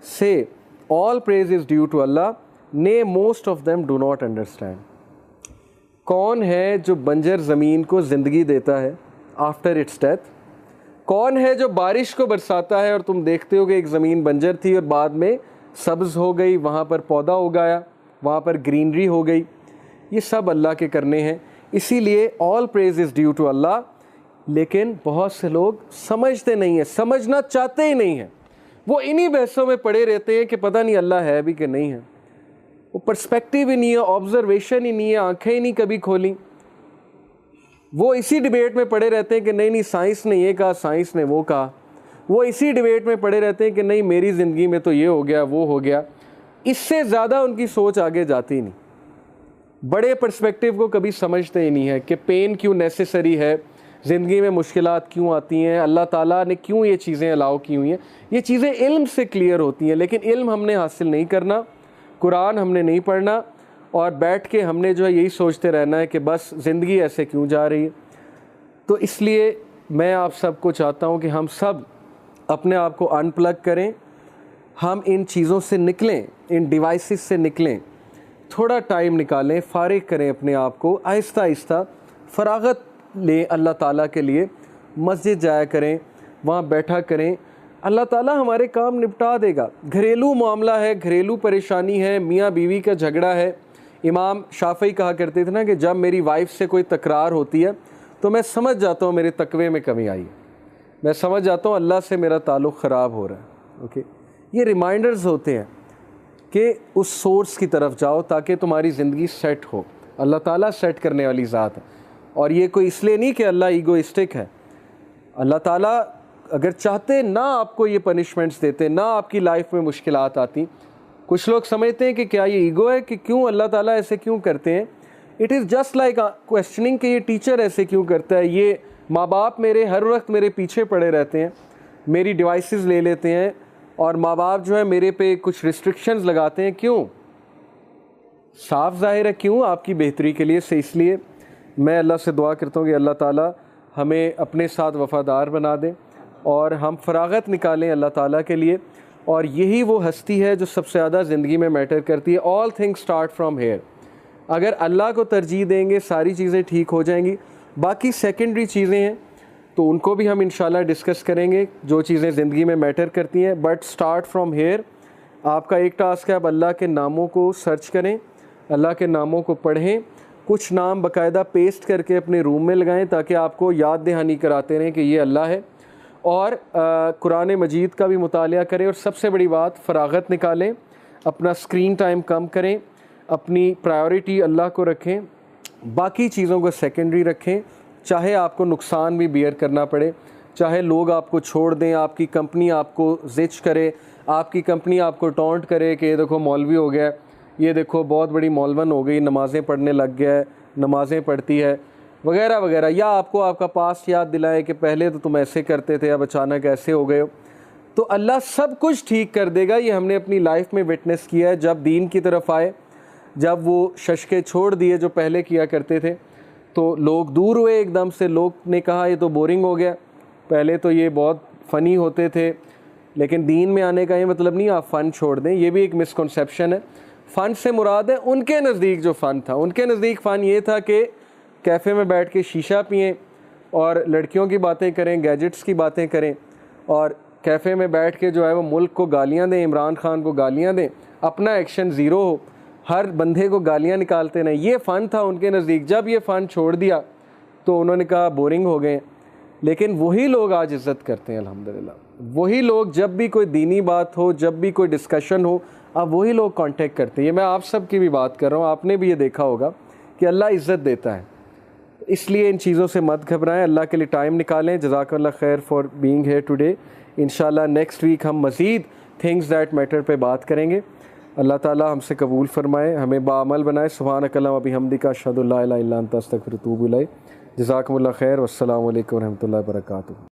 say all praise is due to Allah, ने most of them do not understand. कौन है जो बंजर ज़मीन को ज़िंदगी देता है आफ्टर इट्स डेथ? कौन है जो बारिश को बरसाता है और तुम देखते हो कि एक ज़मीन बंजर थी और बाद में सब्ज़ हो गई, वहाँ पर पौधा उगाया, वहाँ पर ग्रीनरी हो गई? ये सब अल्लाह के करने हैं, इसीलिए all praise is due to Allah. लेकिन बहुत से लोग समझते नहीं हैं, समझना चाहते ही नहीं हैं। वो इन्हीं बहसों में पड़े रहते हैं कि पता नहीं अल्लाह है भी कि नहीं है। वो पर्सपेक्टिव ही नहीं है, ऑब्जर्वेशन ही नहीं है, आंखें ही नहीं कभी खोली। वो इसी डिबेट में पड़े रहते हैं कि नहीं साइंस ने ये कहा, साइंस ने वो कहा। वो इसी डिबेट में पड़े रहते हैं कि नहीं मेरी ज़िंदगी में तो ये हो गया, वो हो गया। इससे ज़्यादा उनकी सोच आगे जाती नहीं। बड़े पर्सपेक्टिव को कभी समझते ही नहीं है कि पेन क्यों नेसेसरी है, ज़िंदगी में मुश्किलात क्यों आती हैं, अल्लाह ताला ने क्यों ये चीज़ें अलाउ की हुई हैं। ये चीज़ें इल्म से क्लियर होती हैं, लेकिन इल्म हमने हासिल नहीं करना, कुरान हमने नहीं पढ़ना, और बैठ के हमने जो है यही सोचते रहना है कि बस ज़िंदगी ऐसे क्यों जा रही है। तो इसलिए मैं आप सबको चाहता हूँ कि हम सब अपने आप को अनप्लग करें, हम इन चीज़ों से निकलें, इन डिवाइसेस से निकलें, थोड़ा टाइम निकालें, फ़ारिग करें अपने आप को, आहिस्ता आहिस्ता फ़रागत लें अल्लाह ताला के लिए। मस्जिद जाया करें, वहाँ बैठा करें, अल्लाह ताला हमारे काम निपटा देगा। घरेलू मामला है, घरेलू परेशानी है, मियाँ बीवी का झगड़ा है। इमाम शाफ़ी कहा करते थे ना कि जब मेरी वाइफ से कोई तकरार होती है तो मैं समझ जाता हूँ मेरे तकवे में कमी आई है, मैं समझ जाता हूँ अल्लाह से मेरा ताल्लुक़ ख़राब हो रहा है। ओके, ये रिमाइंडर्स होते हैं कि उस सोर्स की तरफ जाओ ताकि तुम्हारी ज़िंदगी सेट हो। अल्लाह ताला सेट करने वाली ज़ात है, और ये कोई इसलिए नहीं कि अल्लाह ईगोइस्टिक है। अल्लाह ताला अगर चाहते ना आपको ये पनिशमेंट्स देते, ना आपकी लाइफ में मुश्किलात आती। कुछ लोग समझते हैं कि क्या ये ईगो है कि क्यों अल्लाह ताला ऐसे क्यों करते हैं। It is just like questioning कि ये टीचर ऐसे क्यों करता है, ये माँ बाप मेरे हर वक्त मेरे पीछे पड़े रहते हैं, मेरी डिवाइसेस ले लेते हैं, और माँ बाप जो है मेरे पे कुछ रिस्ट्रिक्शंस लगाते हैं। क्यों? साफ ज़ाहिर है क्यों, आपकी बेहतरी के लिए से। इसलिए मैं अल्लाह से दुआ करता हूँ कि अल्लाह ताला हमें अपने साथ वफ़ादार बना दे और हम फ़रागत निकालें अल्लाह ताला के लिए। और यही वो हस्ती है जो सबसे ज़्यादा ज़िंदगी में मैटर करती है। All things start from here. अगर अल्लाह को तरजीह देंगे सारी चीज़ें ठीक हो जाएंगी। बाकी सेकेंडरी चीज़ें हैं तो उनको भी हम इंशाल्लाह डिस्कस करेंगे, जो चीज़ें ज़िंदगी में मैटर करती हैं। But start from here. आपका एक टास्क है, आप अल्लाह के नामों को सर्च करें, अल्लाह के नामों को पढ़ें, कुछ नाम बाकायदा पेस्ट करके अपने रूम में लगाएं ताकि आपको याद दहानी कराते रहें कि ये अल्लाह है। और कुरान मजीद का भी मुतालिया करें। और सबसे बड़ी बात, फ़रागत निकालें, अपना स्क्रीन टाइम कम करें, अपनी प्रायोरिटी अल्लाह को रखें, बाकी चीज़ों को सेकेंडरी रखें। चाहे आपको नुकसान भी बियर करना पड़े, चाहे लोग आपको छोड़ दें, आपकी कंपनी आपको जिच करे, आपकी कंपनी आपको टॉन्ट करे कि ये देखो मौलवी हो गया, ये देखो बहुत बड़ी मौलवन हो गई, नमाज़ें पढ़ने लग गया है, नमाज़ें पढ़ती है, वगैरह वगैरह, या आपको आपका पास्ट याद दिलाए कि पहले तो तुम ऐसे करते थे अब अचानक ऐसे हो गए हो। तो अल्लाह सब कुछ ठीक कर देगा। ये हमने अपनी लाइफ में विटनेस किया है। जब दीन की तरफ आए, जब वो शशके छोड़ दिए जो पहले किया करते थे, तो लोग दूर हुए एकदम से। लोग ने कहा ये तो बोरिंग हो गया, पहले तो ये बहुत फ़नी होते थे। लेकिन दीन में आने का ये मतलब नहीं आप फ़न छोड़ दें, ये भी एक मिसकंसेप्शन है। फ़न से मुराद है उनके नज़दीक जो फ़न था, उनके नज़दीक फ़न ये था कि कैफ़े में बैठ के शीशा पिएं और लड़कियों की बातें करें, गैजेट्स की बातें करें, और कैफ़े में बैठ के जो है वो मुल्क को गालियाँ दें, इमरान खान को गालियाँ दें, अपना एक्शन ज़ीरो हो, हर बंदे को गालियाँ निकालते रहें। ये फ़न था उनके नज़दीक। जब ये फ़न छोड़ दिया तो उन्होंने कहा बोरिंग हो गए। लेकिन वही लोग आज इज़्ज़त करते हैं अल्हम्दुलिल्लाह। वही लोग जब भी कोई दीनी बात हो, जब भी कोई डिस्कशन हो, अब वही लोग कांटेक्ट करते हैं। ये मैं आप सब की भी बात कर रहा हूँ, आपने भी ये देखा होगा कि अल्लाह इज़्ज़त देता है। इसलिए इन चीज़ों से मत घबराएं, अल्लाह के लिए टाइम निकालें। जज़ाकल्लाह खैर फॉर बीइंग हियर टुडे। इंशाल्लाह नेक्स्ट वीक हम मज़ीद थिंग्स दैट मैटर पे बात करेंगे। अल्लाह ताला हमसे कबूल फ़रमाए, हमें बाअमल बनाए। सुब्हानकल्लाहुम्मा व बिहम्दिका अशहदु अल्ला इलाहा इल्ला अंता अस्तगफिरुका व अतूबु इलैक। जज़ाकुमुल्लाह खैर। वस्सलामु अलैकुम व रहमतुल्लाहि व बरकातुहू।